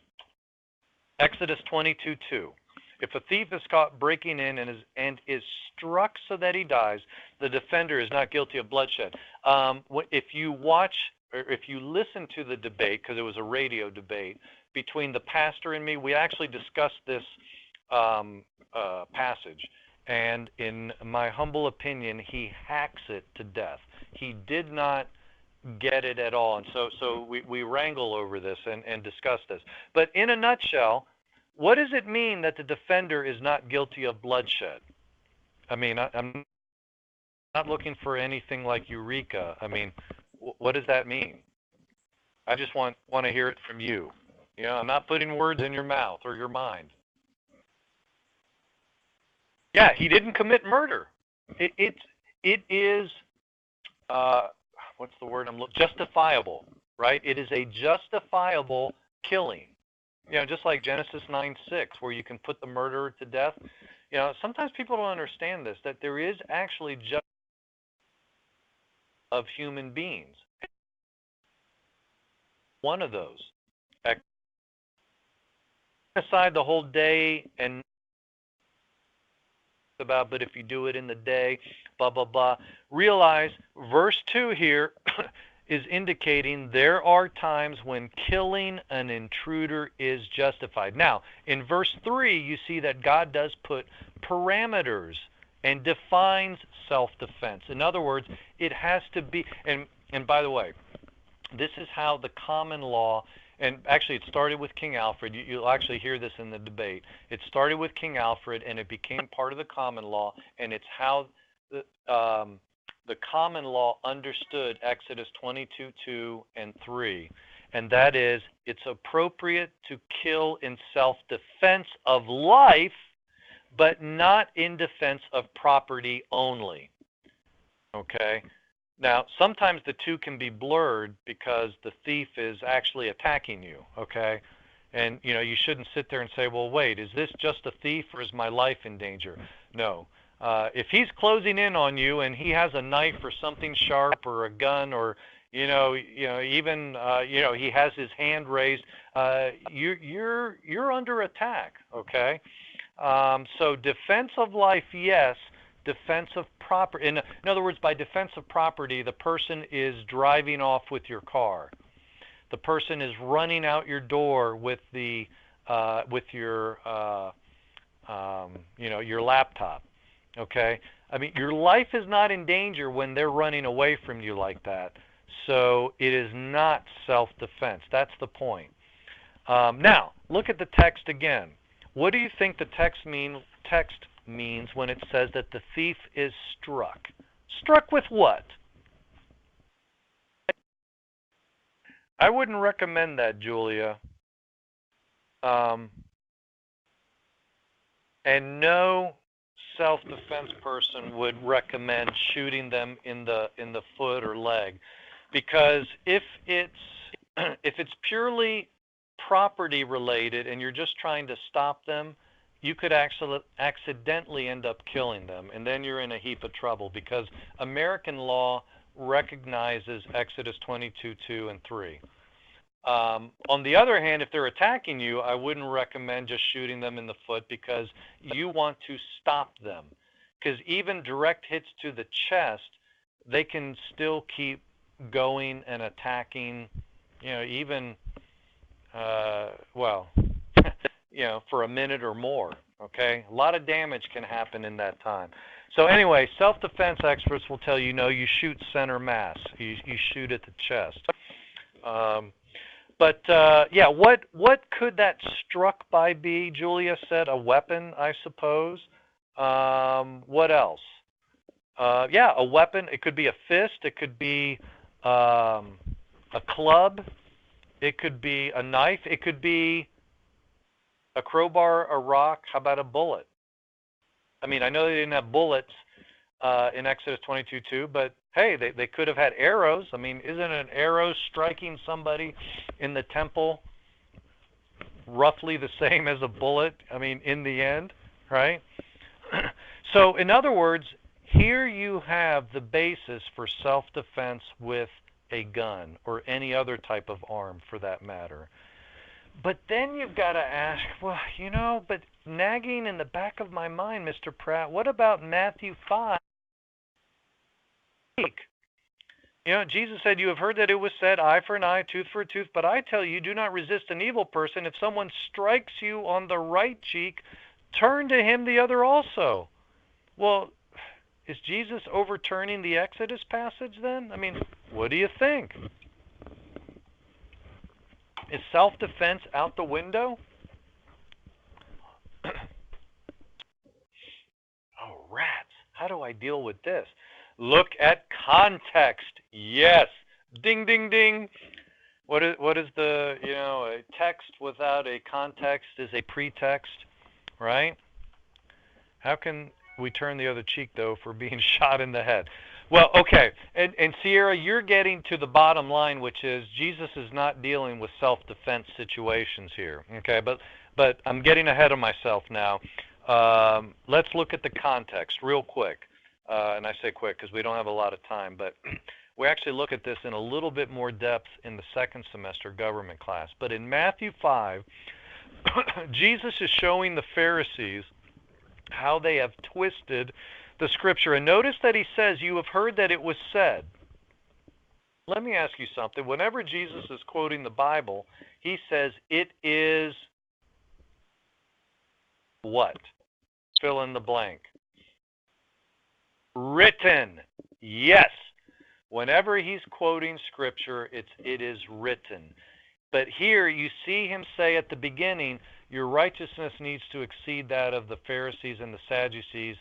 Exodus 22:2. If a thief is caught breaking in and is struck so that he dies, the defender is not guilty of bloodshed. If you watch or if you listen to the debate, because it was a radio debate between the pastor and me, we actually discussed this passage. And in my humble opinion, he hacks it to death. He did not get it at all. And so we wrangle over this and discuss this. But in a nutshell, what does it mean that the defender is not guilty of bloodshed? I mean, I'm not looking for anything like eureka. I mean, what does that mean? I just want to hear it from you. I'm not putting words in your mouth or your mind. Yeah, he didn't commit murder. It is what's the word I'm looking? Justifiable, right? It is a justifiable killing. Just like Genesis 9:6, where you can put the murderer to death. Sometimes people don't understand this, that there is actually justice of human beings. One of those. Aside the whole day and about, but if you do it in the day, blah, blah, blah. Realize verse 2 here is indicating there are times when killing an intruder is justified. Now, in verse 3, you see that God does put parameters and defines self-defense. In other words, it has to be, and by the way, this is how the common law, and actually it started with King Alfred. You'll actually hear this in the debate. It started with King Alfred, and it became part of the common law, and it's how the common law understood Exodus 22:2 and 3, and that is, it's appropriate to kill in self-defense of life, but not in defense of property only. Okay? Now, sometimes the two can be blurred because the thief is actually attacking you, okay? And, you shouldn't sit there and say, well, wait, is this just a thief or is my life in danger? No. If he's closing in on you and he has a knife or something sharp or a gun or, even, he has his hand raised, you're under attack, okay? So defense of life, yes. Defense of property. In other words, by defense of property, the person is driving off with your car. The person is running out your door with the your your laptop. Okay. I mean, your life is not in danger when they're running away from you like that. So it is not self-defense. That's the point. Now, look at the text again. What do you think the text means when it says that the thief is struck? Struck with what? I wouldn't recommend that, Julia. And no self-defense person would recommend shooting them in the foot or leg, because if it's purely property related and you're just trying to stop them, you could actually accidentally end up killing them, and then you're in a heap of trouble, because American law recognizes Exodus 22:2 and 3. On the other hand, if they're attacking you, I wouldn't recommend just shooting them in the foot, because you want to stop them. Because even direct hits to the chest, they can still keep going and attacking, even, for a minute or more, okay? A lot of damage can happen in that time. So anyway, self-defense experts will tell you, no, you shoot center mass. You shoot at the chest. What could that struck by be? Julia said a weapon, I suppose. What else? A weapon. It could be a fist. It could be a club. It could be a knife. It could be a crowbar, a rock. How about a bullet? I mean, I know they didn't have bullets in Exodus 22:2, but hey, they could have had arrows. I mean, isn't an arrow striking somebody in the temple roughly the same as a bullet? I mean, in the end, right? So, in other words, here you have the basis for self-defense with a gun or any other type of arm for that matter. But then you've got to ask, well, but nagging in the back of my mind, Mr. Pratt, what about Matthew 5? Jesus said, you have heard that it was said, eye for an eye, tooth for a tooth, but I tell you, do not resist an evil person. If someone strikes you on the right cheek, turn to him the other also. Well, is Jesus overturning the Exodus passage then? I mean, what do you think? Is self-defense out the window? Oh, rats. How do I deal with this? Look at context. Yes. Ding, ding, ding. What is the, a text without a context is a pretext, right? How can we turn the other cheek, though, for being shot in the head? Well, okay. And Sierra, you're getting to the bottom line, which is Jesus is not dealing with self-defense situations here, okay? But I'm getting ahead of myself now. Let's look at the context real quick. And I say quick because we don't have a lot of time, but we actually look at this in a little bit more depth in the second semester government class. But in Matthew 5, Jesus is showing the Pharisees how they have twisted the scripture. And notice that he says, you have heard that it was said. Let me ask you something. Whenever Jesus is quoting the Bible, he says, it is what? Fill in the blank. Written. Yes. Whenever he's quoting scripture, it is written. But here you see him say at the beginning, your righteousness needs to exceed that of the Pharisees and the Sadducees.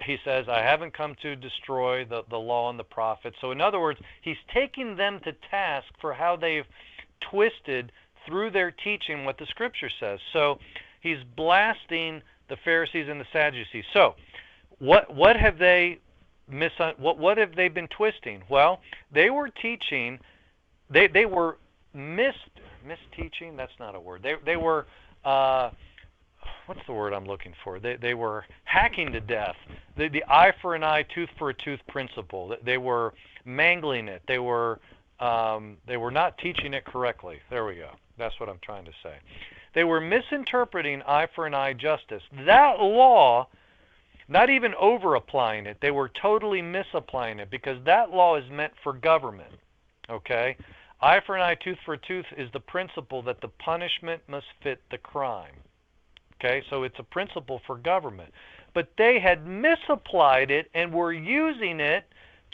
He says, I haven't come to destroy the law and the prophets. So in other words, he's taking them to task for how they've twisted through their teaching what the scripture says. So he's blasting the Pharisees and the Sadducees. So what have they what have they been twisting? Well, they were teaching, they were misteaching. That's not a word. They were what's the word I'm looking for? They were hacking to death the eye for an eye, tooth for a tooth principle. They were mangling it. They were not teaching it correctly. There we go. That's what I'm trying to say. They were misinterpreting eye for an eye justice. That law, not even over-applying it, they were totally misapplying it, because that law is meant for government, okay? Eye for an eye, tooth for a tooth is the principle that the punishment must fit the crime, okay? So it's a principle for government. But they had misapplied it and were using it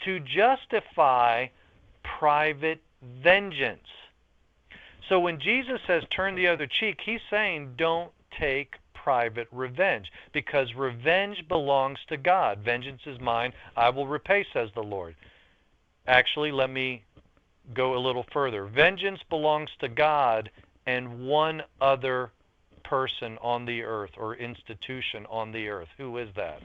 to justify private vengeance. So when Jesus says turn the other cheek, he's saying don't take private revenge, because revenge belongs to God. Vengeance is mine, I will repay, says the Lord. Actually, let me go a little further. Vengeance belongs to God and one other person on the earth or institution on the earth. Who is that?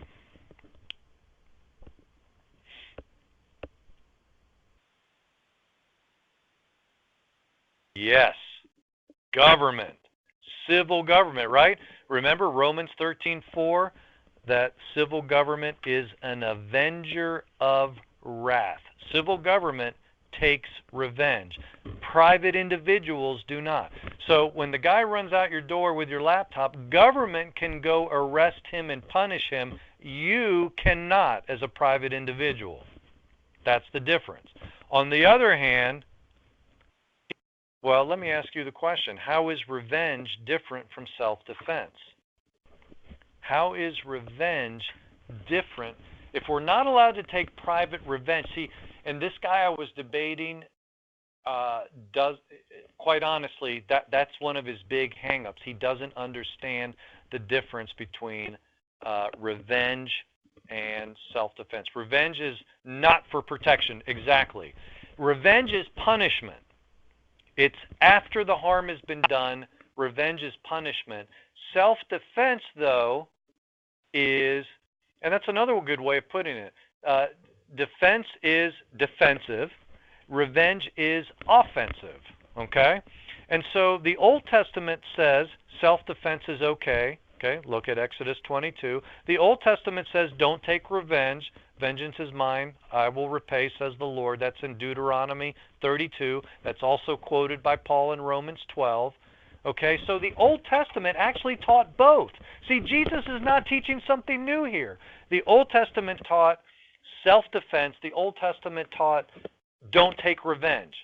Yes, government. Civil government, right? Remember Romans 13:4, that civil government is an avenger of wrath. Civil government takes revenge. Private individuals do not. So when the guy runs out your door with your laptop, government can go arrest him and punish him. You cannot as a private individual. That's the difference. On the other hand, well, let me ask you the question. How is revenge different from self-defense? How is revenge different? If we're not allowed to take private revenge, see, and this guy I was debating does, quite honestly, that's one of his big hang-ups. He doesn't understand the difference between revenge and self-defense. Revenge is not for protection, exactly. Revenge is punishment. It's after the harm has been done. Revenge is punishment. Self-defense, though, is, and that's another good way of putting it, defense is defensive. Revenge is offensive, okay? And so the Old Testament says self-defense is okay. Okay, look at Exodus 22. The Old Testament says don't take revenge. Vengeance is mine, I will repay, says the Lord. That's in Deuteronomy 32. That's also quoted by Paul in Romans 12. Okay, so the Old Testament actually taught both. See, Jesus is not teaching something new here. The Old Testament taught self-defense. The Old Testament taught don't take revenge.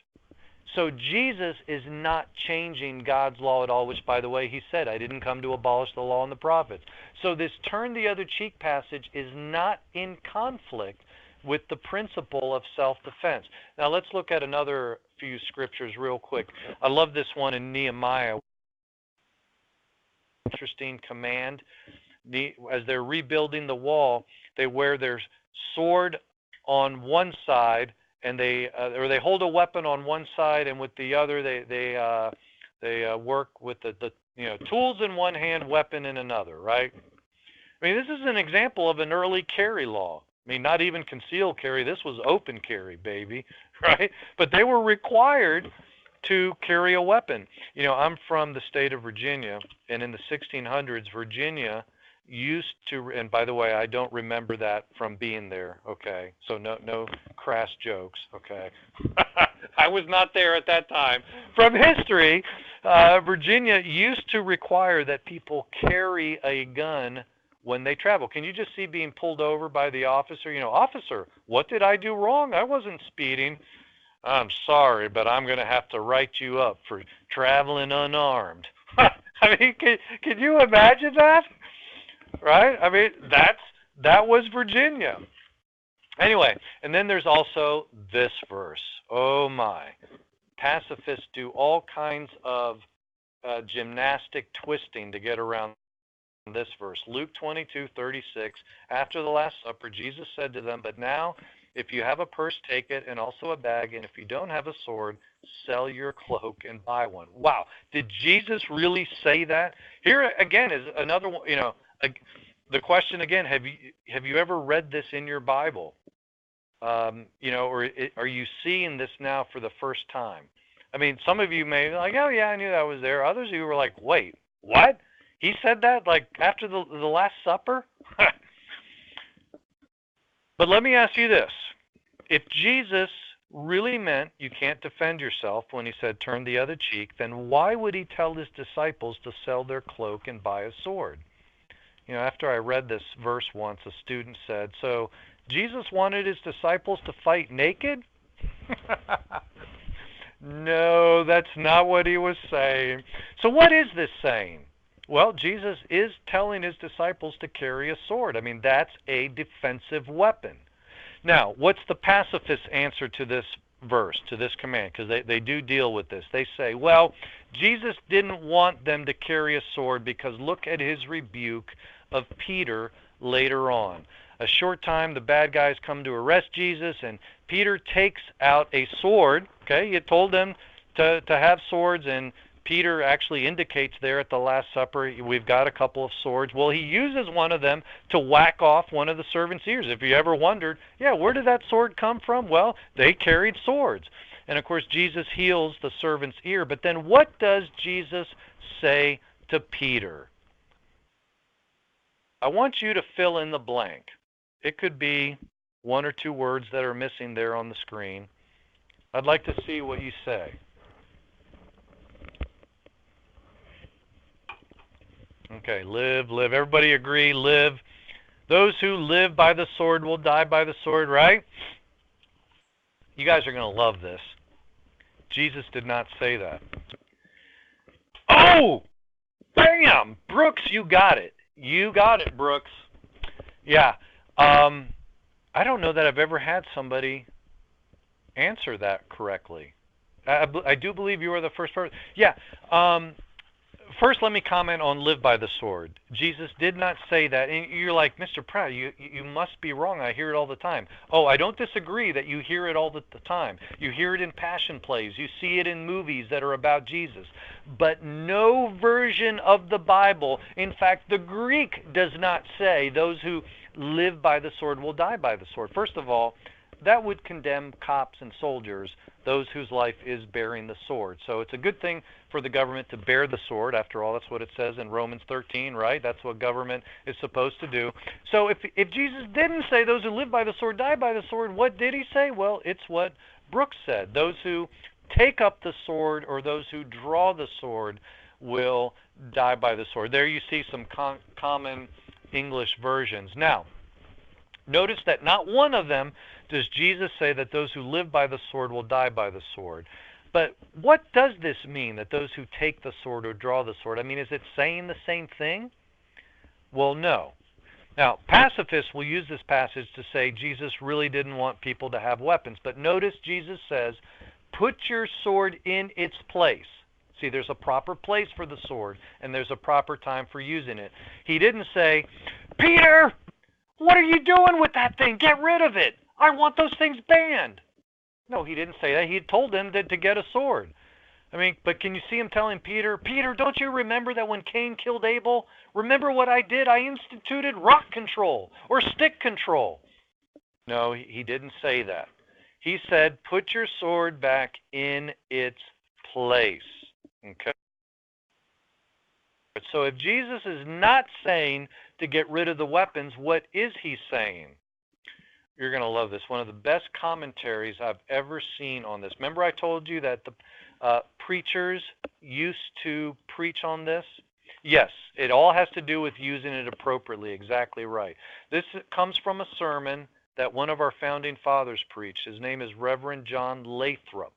So Jesus is not changing God's law at all, which, by the way, he said, I didn't come to abolish the law and the prophets. So this turn the other cheek passage is not in conflict with the principle of self-defense. Now let's look at another few scriptures real quick. I love this one in Nehemiah. Interesting command. As they're rebuilding the wall, they wear their sword on one side, and they hold a weapon on one side, and with the other they work with the tools in one hand, weapon in another. Right? I mean, this is an example of an early carry law. I mean, not even concealed carry. This was open carry, baby. Right? But they were required to carry a weapon. I'm from the state of Virginia, and in the 1600s, Virginia used to, and by the way, I don't remember that from being there, okay? So no crass jokes, okay? I was not there at that time. From history, Virginia used to require that people carry a gun when they travel. Can you just see being pulled over by the officer? Officer, what did I do wrong? I wasn't speeding. I'm sorry, but I'm going to have to write you up for traveling unarmed. I mean, can you imagine that? Right? I mean, that was Virginia. Anyway, and then there's also this verse. Oh my. Pacifists do all kinds of gymnastic twisting to get around this verse. Luke 22:36. After the Last Supper, Jesus said to them, but now, if you have a purse, take it, and also a bag, and if you don't have a sword, sell your cloak and buy one. Wow. Did Jesus really say that? Here again is another one, the question again, have you ever read this in your Bible? Or are you seeing this now for the first time? I mean, some of you may be like, oh yeah, I knew that was there. Others of you were like, wait, what? He said that like after the Last Supper? But let me ask you this. If Jesus really meant you can't defend yourself when he said turn the other cheek, then why would he tell his disciples to sell their cloak and buy a sword? After I read this verse once, a student said, so Jesus wanted his disciples to fight naked? No, that's not what he was saying. So what is this saying? Well, Jesus is telling his disciples to carry a sword. I mean, that's a defensive weapon. Now, what's the pacifist answer to this verse, to this command? Because they do deal with this. They say, well, Jesus didn't want them to carry a sword because look at his rebuke of Peter later on. A short time, the bad guys come to arrest Jesus, and Peter takes out a sword. Okay, he had told them to have swords, and Peter actually indicates there at the Last Supper, we've got a couple of swords. Well, he uses one of them to whack off one of the servants' ears. If you ever wondered, yeah, where did that sword come from? Well, they carried swords. And of course, Jesus heals the servant's ear. But then what does Jesus say to Peter? I want you to fill in the blank. It could be one or two words that are missing there on the screen. I'd like to see what you say. Okay, live. Everybody agree, live. Those who live by the sword will die by the sword, right? You guys are going to love this. Jesus did not say that. Oh! Bam! Brooks, you got it. You got it, Brooks. Yeah. I don't know that I've ever had somebody answer that correctly. I do believe you are the first person. Yeah. First, let me comment on live by the sword. Jesus did not say that. And you're like, Mr. Pratt, you must be wrong. I hear it all the time. Oh, I don't disagree that you hear it all the time. You hear it in passion plays. You see it in movies that are about Jesus. But no version of the Bible, in fact, the Greek does not say those who live by the sword will die by the sword. First of all, that would condemn cops and soldiers, those whose life is bearing the sword. So it's a good thing for the government to bear the sword. After all, that's what it says in Romans 13, right? That's what government is supposed to do. So if Jesus didn't say those who live by the sword die by the sword, what did he say? Well, it's what Brooks said. Those who take up the sword or those who draw the sword will die by the sword. There you see some common English versions. Now, notice that not one of them does Jesus say that those who live by the sword will die by the sword. But what does this mean, that those who take the sword or draw the sword? I mean, is it saying the same thing? Well, no. Now, pacifists will use this passage to say Jesus really didn't want people to have weapons. But notice Jesus says, put your sword in its place. See, there's a proper place for the sword, and there's a proper time for using it. He didn't say, Peter, what are you doing with that thing? Get rid of it. I want those things banned. No, he didn't say that. He told them to get a sword. I mean, but can you see him telling Peter, Peter, don't you remember that when Cain killed Abel? Remember what I did? I instituted rock control or stick control. No, he didn't say that. He said, put your sword back in its place. Okay? So if Jesus is not saying to get rid of the weapons, what is he saying? You're going to love this. One of the best commentaries I've ever seen on this. Remember I told you that the preachers used to preach on this? Yes, it all has to do with using it appropriately. Exactly right. This comes from a sermon that one of our founding fathers preached. His name is Reverend John Lathrop.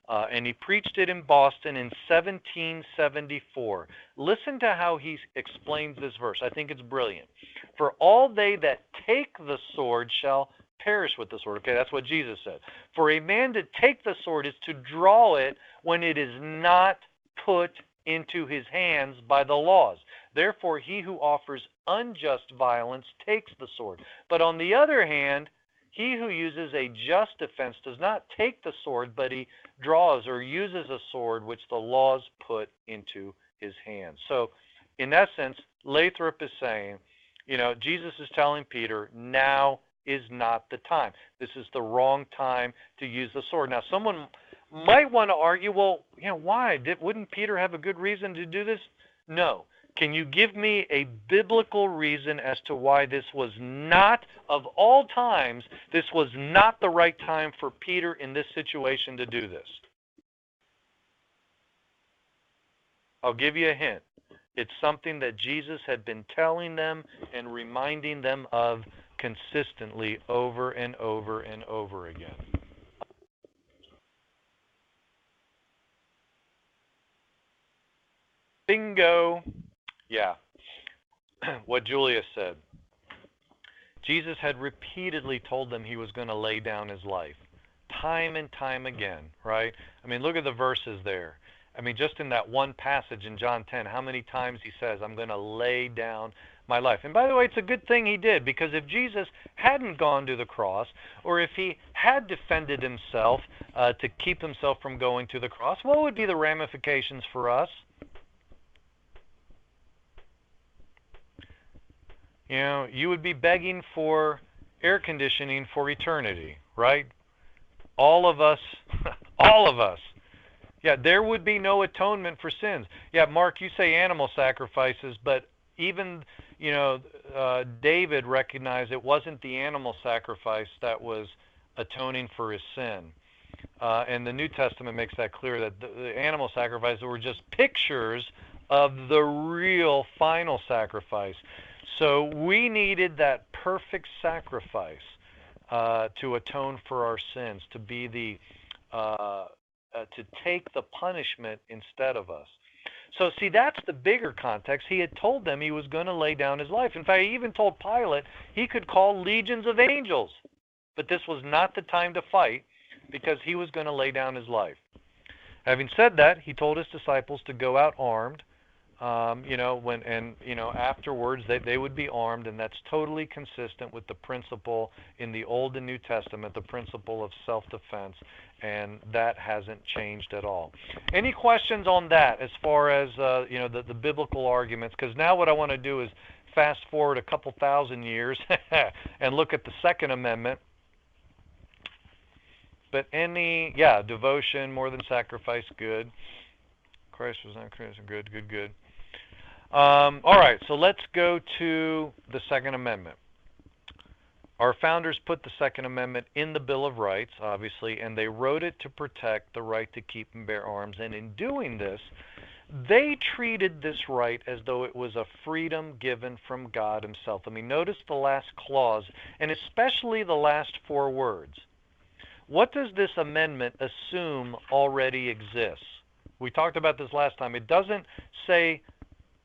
And he preached it in Boston in 1774. Listen to how he explains this verse. I think it's brilliant. For all they that take the sword shall perish with the sword. Okay, that's what Jesus said. For a man to take the sword is to draw it when it is not put into his hands by the laws. Therefore, he who offers unjust violence takes the sword. But on the other hand, he who uses a just defense does not take the sword, but he draws or uses a sword which the laws put into his hands. So, in essence, Lathrop is saying, Jesus is telling Peter, now is not the time. This is the wrong time to use the sword. Now, someone might want to argue, well, why? Wouldn't Peter have a good reason to do this? No. Can you give me a biblical reason as to why this was not, of all times, this was not the right time for Peter in this situation to do this? I'll give you a hint. It's something that Jesus had been telling them and reminding them of consistently over and over and over again. Bingo. Yeah. What Julia said. Jesus had repeatedly told them he was going to lay down his life, time and time again, right? I mean, look at the verses there. I mean, just in that one passage in John 10, how many times he says, I'm going to lay down my life. And by the way, it's a good thing he did, because if Jesus hadn't gone to the cross, or if he had defended himself to keep himself from going to the cross, what would be the ramifications for us? You know, you would be begging for air conditioning for eternity, right? All of us, all of us. Yeah, there would be no atonement for sins. Yeah, Mark, you say animal sacrifices, but even, David recognized it wasn't the animal sacrifice that was atoning for his sin. And the New Testament makes that clear, that the animal sacrifices were just pictures of the real final sacrifice. So we needed that perfect sacrifice to atone for our sins, to be to take the punishment instead of us. So see, that's the bigger context. He had told them he was going to lay down his life. In fact, he even told Pilate he could call legions of angels, but this was not the time to fight, because he was going to lay down his life. Having said that, he told his disciples to go out armed. Afterwards they would be armed, and that's totally consistent with the principle in the Old and New Testament, the principle of self-defense, and that hasn't changed at all. Any questions on that as far as the biblical arguments? Because now what I want to do is fast forward a couple thousand years and look at the Second Amendment. But devotion more than sacrifice, good. Christ was not Christ, good. All right, so let's go to the Second Amendment. Our founders put the Second Amendment in the Bill of Rights, obviously, and they wrote it to protect the right to keep and bear arms. And in doing this, they treated this right as though it was a freedom given from God himself. I mean, notice the last clause, and especially the last four words. What does this amendment assume already exists? We talked about this last time. It doesn't say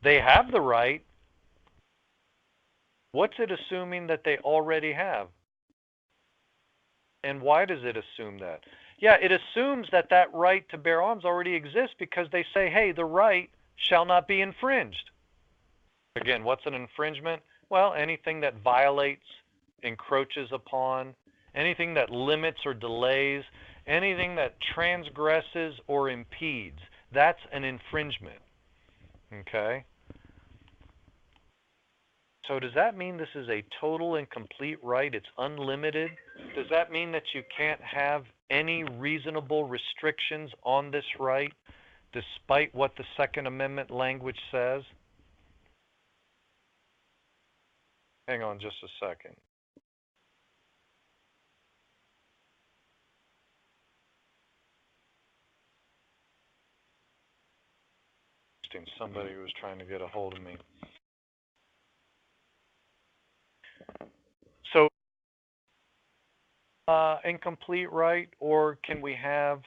they have the right. What's it assuming that they already have? And why does it assume that? Yeah, it assumes that that right to bear arms already exists, because they say, hey, the right shall not be infringed. Again, what's an infringement? Well, anything that violates, encroaches upon, anything that limits or delays, anything that transgresses or impedes. That's an infringement. Okay? So does that mean this is a total and complete right? It's unlimited? Does that mean that you can't have any reasonable restrictions on this right, despite what the Second Amendment language says? Hang on just a second. Somebody was trying to get a hold of me. So, incomplete right, or can we have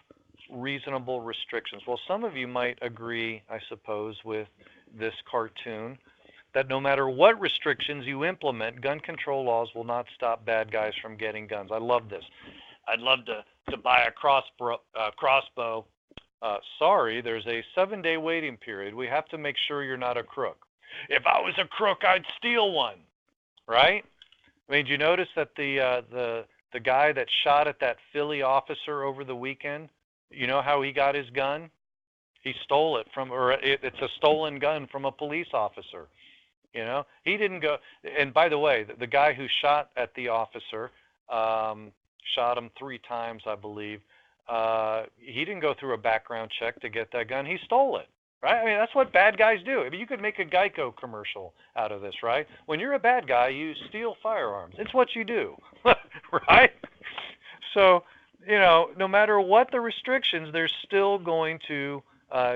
reasonable restrictions? Well, some of you might agree, I suppose, with this cartoon, that no matter what restrictions you implement, gun control laws will not stop bad guys from getting guns. I love this. I'd love to buy a crossbow. Sorry, there's a 7-day waiting period. We have to make sure you're not a crook. If I was a crook, I'd steal one, right? I mean, did you notice that the guy that shot at that Philly officer over the weekend, you know how he got his gun? He stole it it's a stolen gun from a police officer. You know, he didn't go. And by the way, the guy who shot at the officer, shot him 3 times, I believe. He didn't go through a background check to get that gun. He stole it, right? I mean, that's what bad guys do. I mean, you could make a Geico commercial out of this, right? When you're a bad guy, you steal firearms. It's what you do, right? So, no matter what the restrictions, they're still going to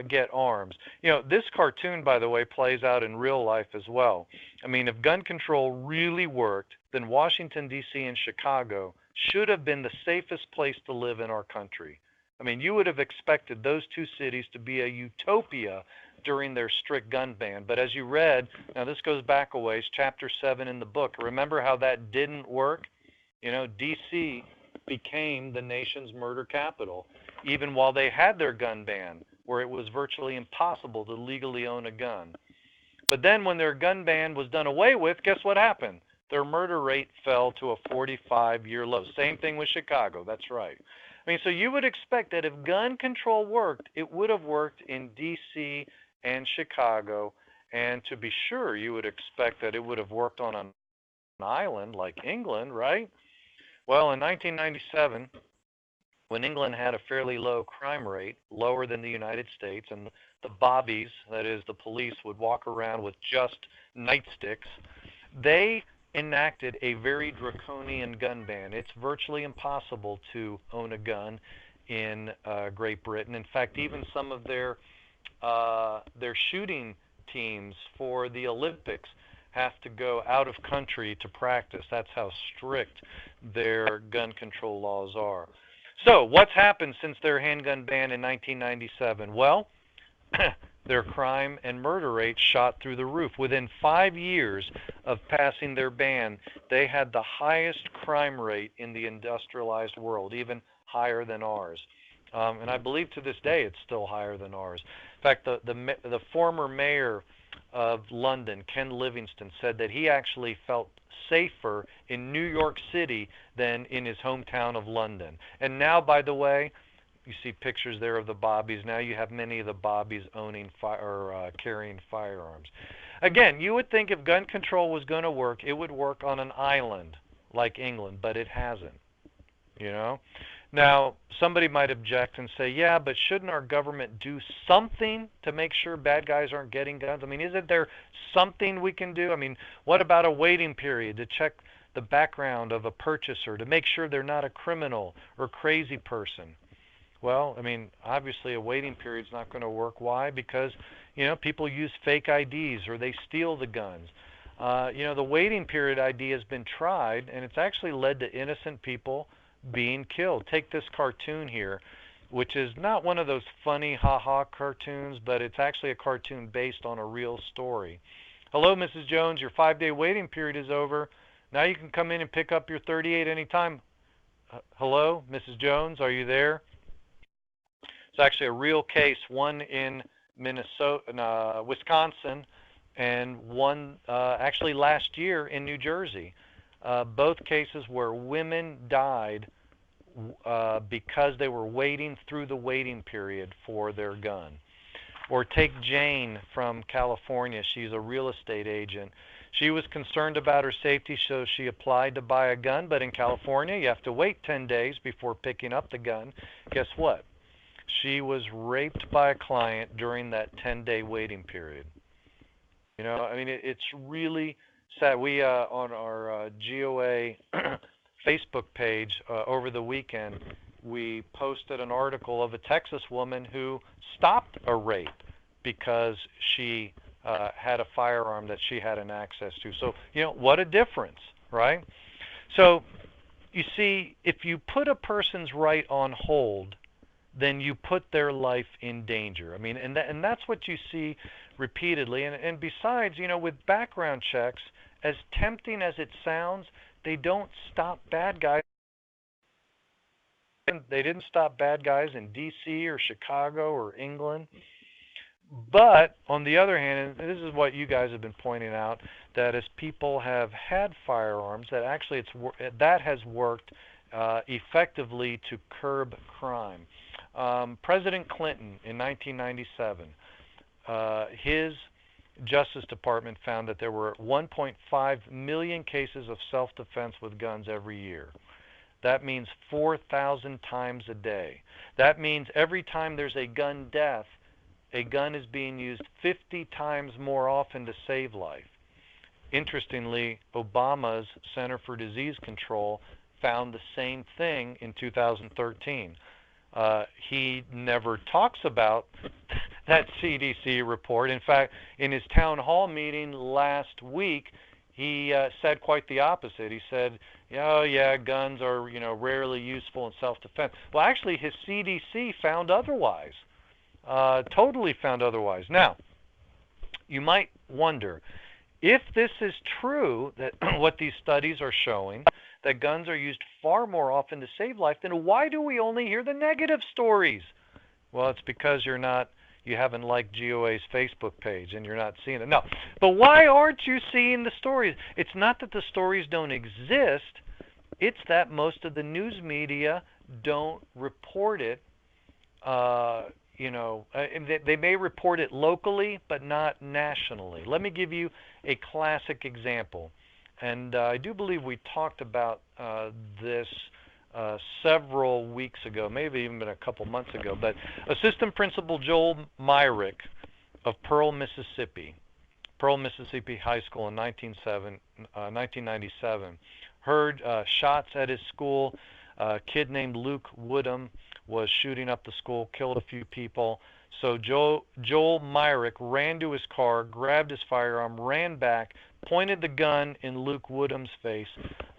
get arms. This cartoon, by the way, plays out in real life as well. I mean, if gun control really worked, then Washington, D.C. and Chicago should have been the safest place to live in our country. I mean, you would have expected those 2 cities to be a utopia during their strict gun ban. But as you read, now this goes back a ways, chapter 7 in the book, remember how that didn't work? You know, D.C. became the nation's murder capital, even while they had their gun ban, where it was virtually impossible to legally own a gun. But then when their gun ban was done away with, guess what happened? Their murder rate fell to a 45-year low. Same thing with Chicago, that's right. I mean, so you would expect that if gun control worked, it would have worked in D.C. and Chicago, and to be sure, you would expect that it would have worked on an island like England, right? Well, in 1997, when England had a fairly low crime rate, lower than the United States, and the bobbies, that is, the police, would walk around with just nightsticks, they enacted a very draconian gun ban. It's virtually impossible to own a gun in Great Britain. In fact, even some of their shooting teams for the Olympics have to go out of country to practice. That's how strict their gun control laws are. So what's happened since their handgun ban in 1997? Well, their crime and murder rates shot through the roof. Within 5 years of passing their ban, they had the highest crime rate in the industrialized world, even higher than ours. And I believe to this day it's still higher than ours. In fact, the former mayor of London, Ken Livingstone, said that he actually felt safer in New York City than in his hometown of London. And now, by the way, you see pictures there of the bobbies. Now you have many of the bobbies owning carrying firearms. Again, you would think if gun control was going to work, it would work on an island like England, but it hasn't. You know? Now, somebody might object and say, yeah, but shouldn't our government do something to make sure bad guys aren't getting guns? I mean, isn't there something we can do? I mean, what about a waiting period to check the background of a purchaser to make sure they're not a criminal or crazy person? Well, I mean, obviously a waiting period is not going to work. Why? Because, you know, people use fake IDs or they steal the guns. You know, the waiting period idea has been tried, and it's actually led to innocent people being killed. Take this cartoon here, which is not one of those funny ha-ha cartoons, but it's actually a cartoon based on a real story. Hello, Mrs. Jones, your 5-day waiting period is over. Now you can come in and pick up your 38 anytime. Hello, Mrs. Jones, are you there? It's actually a real case, one in Minnesota, Wisconsin, and one actually last year in New Jersey. Both cases where women died because they were waiting through the waiting period for their gun. Or take Jane from California. She's a real estate agent. She was concerned about her safety, so she applied to buy a gun, but in California you have to wait 10 days before picking up the gun. Guess what? She was raped by a client during that 10-day waiting period. You know, I mean, it's really sad. We, on our GOA Facebook page over the weekend, we posted an article of a Texas woman who stopped a rape because she had a firearm that she had an access to. So, you know, what a difference, right? So, you see, if you put a person's right on hold, then you put their life in danger. I mean, and that's what you see repeatedly. And besides, you know, with background checks, as tempting as it sounds, they don't stop bad guys. They didn't stop bad guys in D.C. or Chicago or England. But on the other hand, and this is what you guys have been pointing out, that as people have had firearms, that actually that has worked effectively to curb crime. President Clinton in 1997, his Justice Department found that there were 1.5 million cases of self-defense with guns every year. That means 4,000 times a day. That means every time there's a gun death, a gun is being used 50 times more often to save life. Interestingly, Obama's Center for Disease Control found the same thing in 2013. He never talks about that CDC report. In fact, in his town hall meeting last week, he said quite the opposite. He said, oh yeah, guns are, you know, rarely useful in self-defense. Well, actually, his CDC found otherwise. Totally found otherwise. Now, You might wonder, if this is true, that what these studies are showing, that guns are used far more often to save life, then why do we only hear the negative stories? Well, it's because you haven't liked GOA's Facebook page and you're not seeing it. No, but why aren't you seeing the stories? It's not that the stories don't exist. It's that most of the news media don't report it. They may report it locally, but not nationally. Let me give you a classic example. And I do believe we talked about this several weeks ago, maybe even been a couple months ago. But Assistant Principal Joel Myrick of Pearl, Mississippi High School in 1997, heard shots at his school. A kid named Luke Woodham was shooting up the school, killed a few people. So Joel Myrick ran to his car, grabbed his firearm, ran back, pointed the gun in Luke Woodham's face,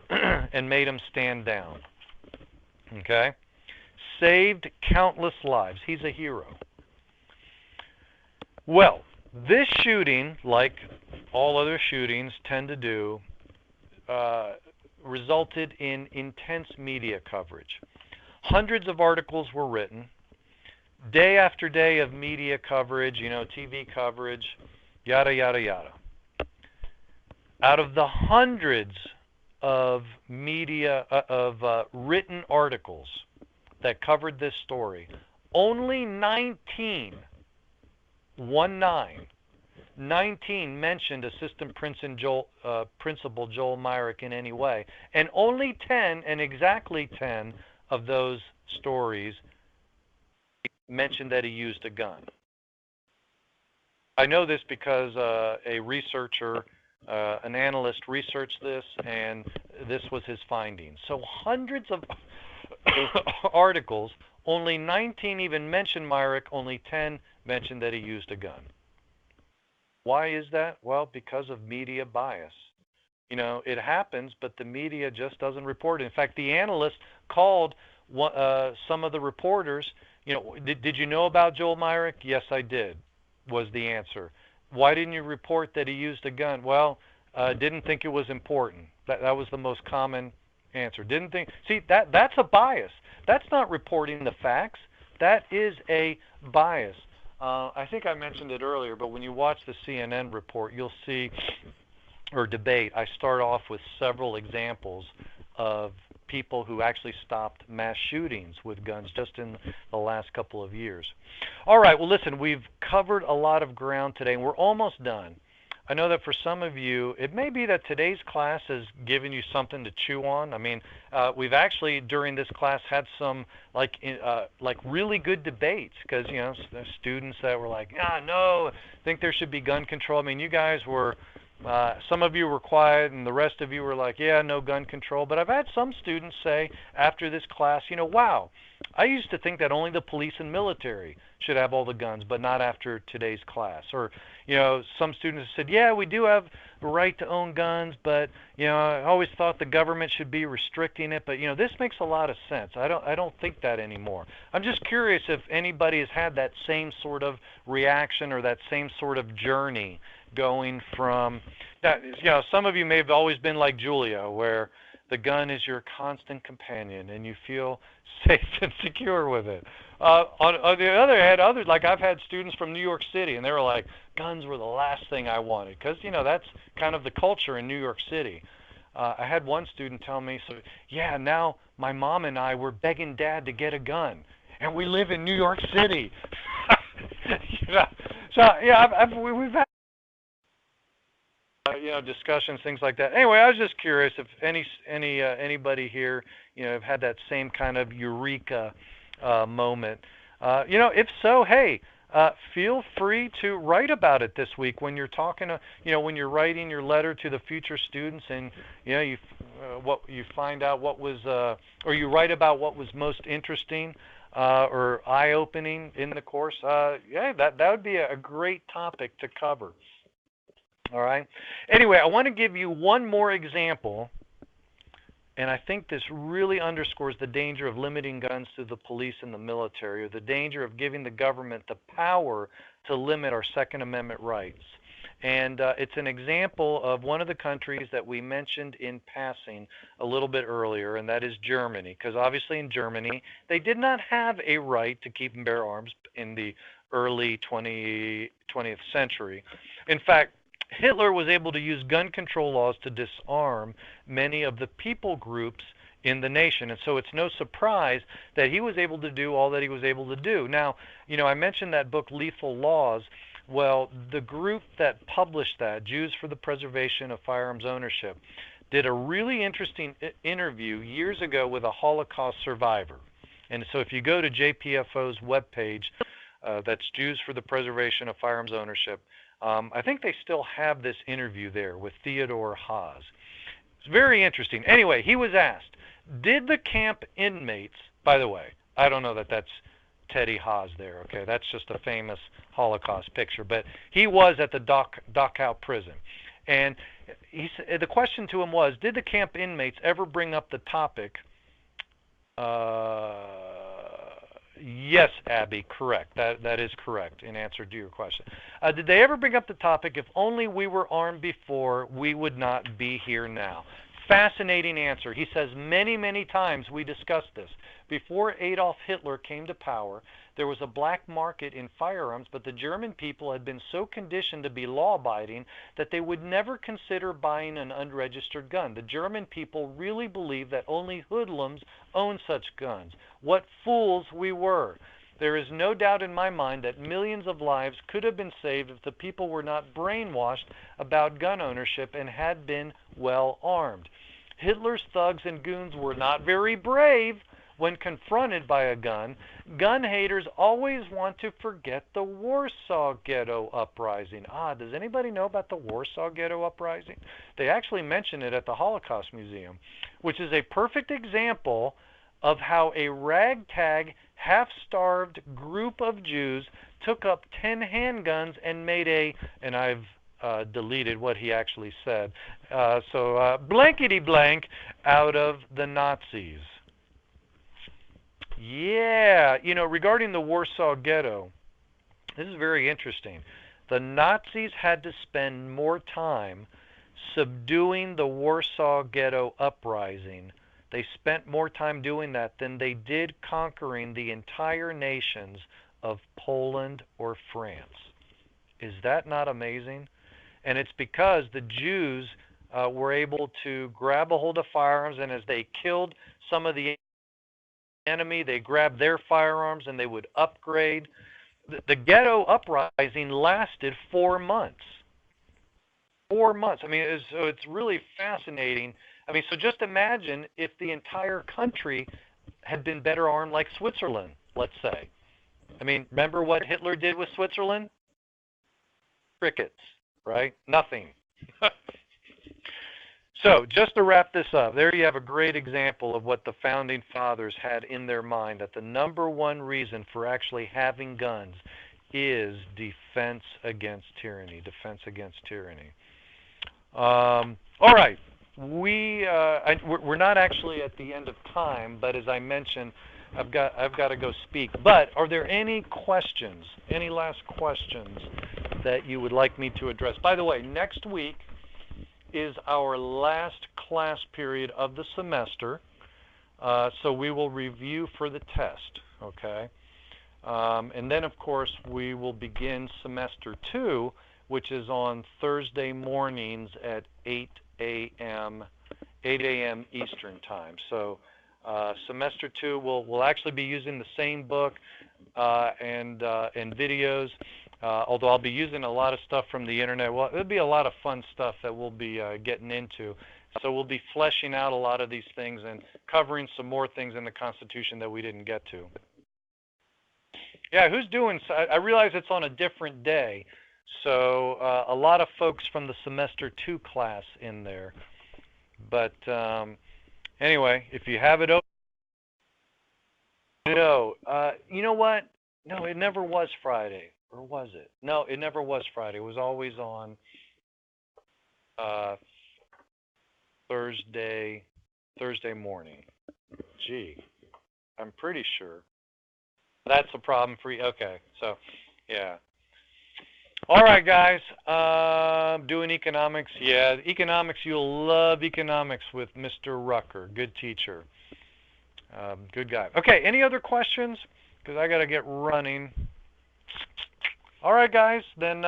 and made him stand down. Okay? Saved countless lives. He's a hero. Well, this shooting, like all other shootings tend to do, resulted in intense media coverage. Hundreds of articles were written, day after day of media coverage, TV coverage, yada, yada, yada. Out of the hundreds of written articles that covered this story, only 19 mentioned Assistant Principal Joel Myrick in any way, and only 10, and exactly 10 of those stories mentioned that he used a gun. I know this because a researcher, an analyst, researched this, and this was his findings. So hundreds of articles, only 19 even mentioned Myrick, only 10 mentioned that he used a gun. Why is that? Well, because of media bias. It happens, but the media just doesn't report it. In fact, the analyst called some of the reporters. Did you know about Joel Myrick? Yes, I did, was the answer. Why didn't you report that he used a gun? Well, didn't think it was important. That was the most common answer. Didn't think. See, that's a bias. That's not reporting the facts. That is a bias. I think I mentioned it earlier, but when you watch the CNN report, you'll see, or debate, I start off with several examples of people who actually stopped mass shootings with guns just in the last couple of years. All right, well, listen, we've covered a lot of ground today, and we're almost done. I know that for some of you, it may be that today's class has given you something to chew on. I mean, we've actually, during this class, had some like really good debates because, there's students that were like, no, I think there should be gun control. I mean, you guys were, some of you were quiet and the rest of you were like, yeah, no gun control. But I've had some students say after this class, wow, I used to think that only the police and military should have all the guns, but not after today's class. Or, some students said, yeah, we do have the right to own guns, but, I always thought the government should be restricting it. But, this makes a lot of sense. I don't think that anymore. I'm just curious if anybody has had that same sort of reaction or that same sort of journey going from that. Some of you may have always been like Julia, where the gun is your constant companion and you feel safe and secure with it. On the other hand, others, like I've had students from New York City, and they were like, guns were the last thing I wanted, because that's kind of the culture in New York City. I had one student tell me, now my mom and I were begging Dad to get a gun, and we live in New York City. We've had discussions, things like that. Anyway, I was just curious if anybody here, have had that same kind of eureka moment. If so, hey, feel free to write about it this week when you're talking to, when you're writing your letter to the future students, and you find out what was, or you write about what was most interesting or eye-opening in the course. That would be a great topic to cover. All right. Anyway, I want to give you one more example, and I think this really underscores the danger of limiting guns to the police and the military, or the danger of giving the government the power to limit our Second Amendment rights. And it's an example of one of the countries that we mentioned in passing a little bit earlier, and that is Germany. Because obviously in Germany, they did not have a right to keep and bear arms in the early 20th century. In fact, Hitler was able to use gun control laws to disarm many of the people groups in the nation. And so it's no surprise that he was able to do all that he was able to do. Now, I mentioned that book, Lethal Laws. Well, the group that published that, Jews for the Preservation of Firearms Ownership, did a really interesting interview years ago with a Holocaust survivor. And so if you go to JPFO's webpage, that's Jews for the Preservation of Firearms Ownership, I think they still have this interview there with Theodore Haas. It's very interesting. Anyway, he was asked, did the camp inmates, by the way, I don't know that that's Teddy Haas there, okay? That's just a famous Holocaust picture. But he was at the Dachau prison. And the question to him was, did the camp inmates ever bring up the topic? Yes, Abby, correct. That is correct in answer to your question. Did they ever bring up the topic, if only we were armed before, we would not be here now? Fascinating answer. He says many, many times we discussed this. Before Adolf Hitler came to power, there was a black market in firearms, but the German people had been so conditioned to be law-abiding that they would never consider buying an unregistered gun. The German people really believed that only hoodlums owned such guns. What fools we were. There is no doubt in my mind that millions of lives could have been saved if the people were not brainwashed about gun ownership and had been well armed. Hitler's thugs and goons were not very brave when confronted by a gun. Gun haters always want to forget the Warsaw Ghetto Uprising. Does anybody know about the Warsaw Ghetto Uprising? They actually mention it at the Holocaust Museum, which is a perfect example of how a ragtag, half-starved group of Jews took up 10 handguns and made and I've deleted what he actually said, blankety blank out of the Nazis. Yeah, regarding the Warsaw Ghetto, this is very interesting. The Nazis had to spend more time subduing the Warsaw Ghetto Uprising. They spent more time doing that than they did conquering the entire nations of Poland or France. Is that not amazing? And it's because the Jews were able to grab a hold of firearms, and as they killed some of the enemy, they grabbed their firearms and they would upgrade. The ghetto uprising lasted 4 months. 4 months. I mean, it's really fascinating. I mean, so just imagine if the entire country had been better armed, like Switzerland, let's say. I mean, remember what Hitler did with Switzerland? Crickets, right? Nothing. So just to wrap this up, there you have a great example of what the Founding Fathers had in their mind, that the number one reason for actually having guns is defense against tyranny, defense against tyranny. All right. We're not actually at the end of time, but as I mentioned, I've got to go speak. But are there any questions, any last questions that you would like me to address? By the way, next week is our last class period of the semester, so we will review for the test, okay? And then, of course, we will begin semester 2, which is on Thursday mornings at 8 a.m. Eastern time. So semester 2 we'll actually be using the same book and videos, although I'll be using a lot of stuff from the internet. Well, it'll be a lot of fun stuff that we'll be getting into. So we'll be fleshing out a lot of these things and covering some more things in the Constitution that we didn't get to. Yeah, who's doing? I realize it's on a different day. So a lot of folks from the semester 2 class in there. But anyway, if you have it open, no. You know what? No, it never was Friday. Or was it? No, it never was Friday. It was always on Thursday morning. Gee, I'm pretty sure. That's a problem for you. Okay, so, yeah. All right, guys. Doing economics. Yeah, economics. You'll love economics with Mr. Rucker. Good teacher. Good guy. Okay, any other questions? Because I got to get running. All right, guys. Then,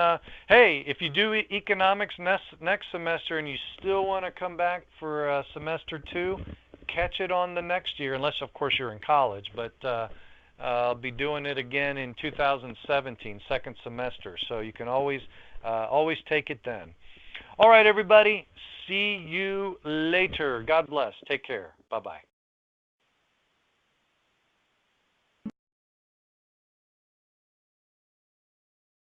hey, if you do economics next semester and you still want to come back for semester 2, catch it on the next year, unless, of course, you're in college. But I'll be doing it again in 2017, second semester. So you can always take it then. All right, everybody. See you later. God bless. Take care. Bye-bye.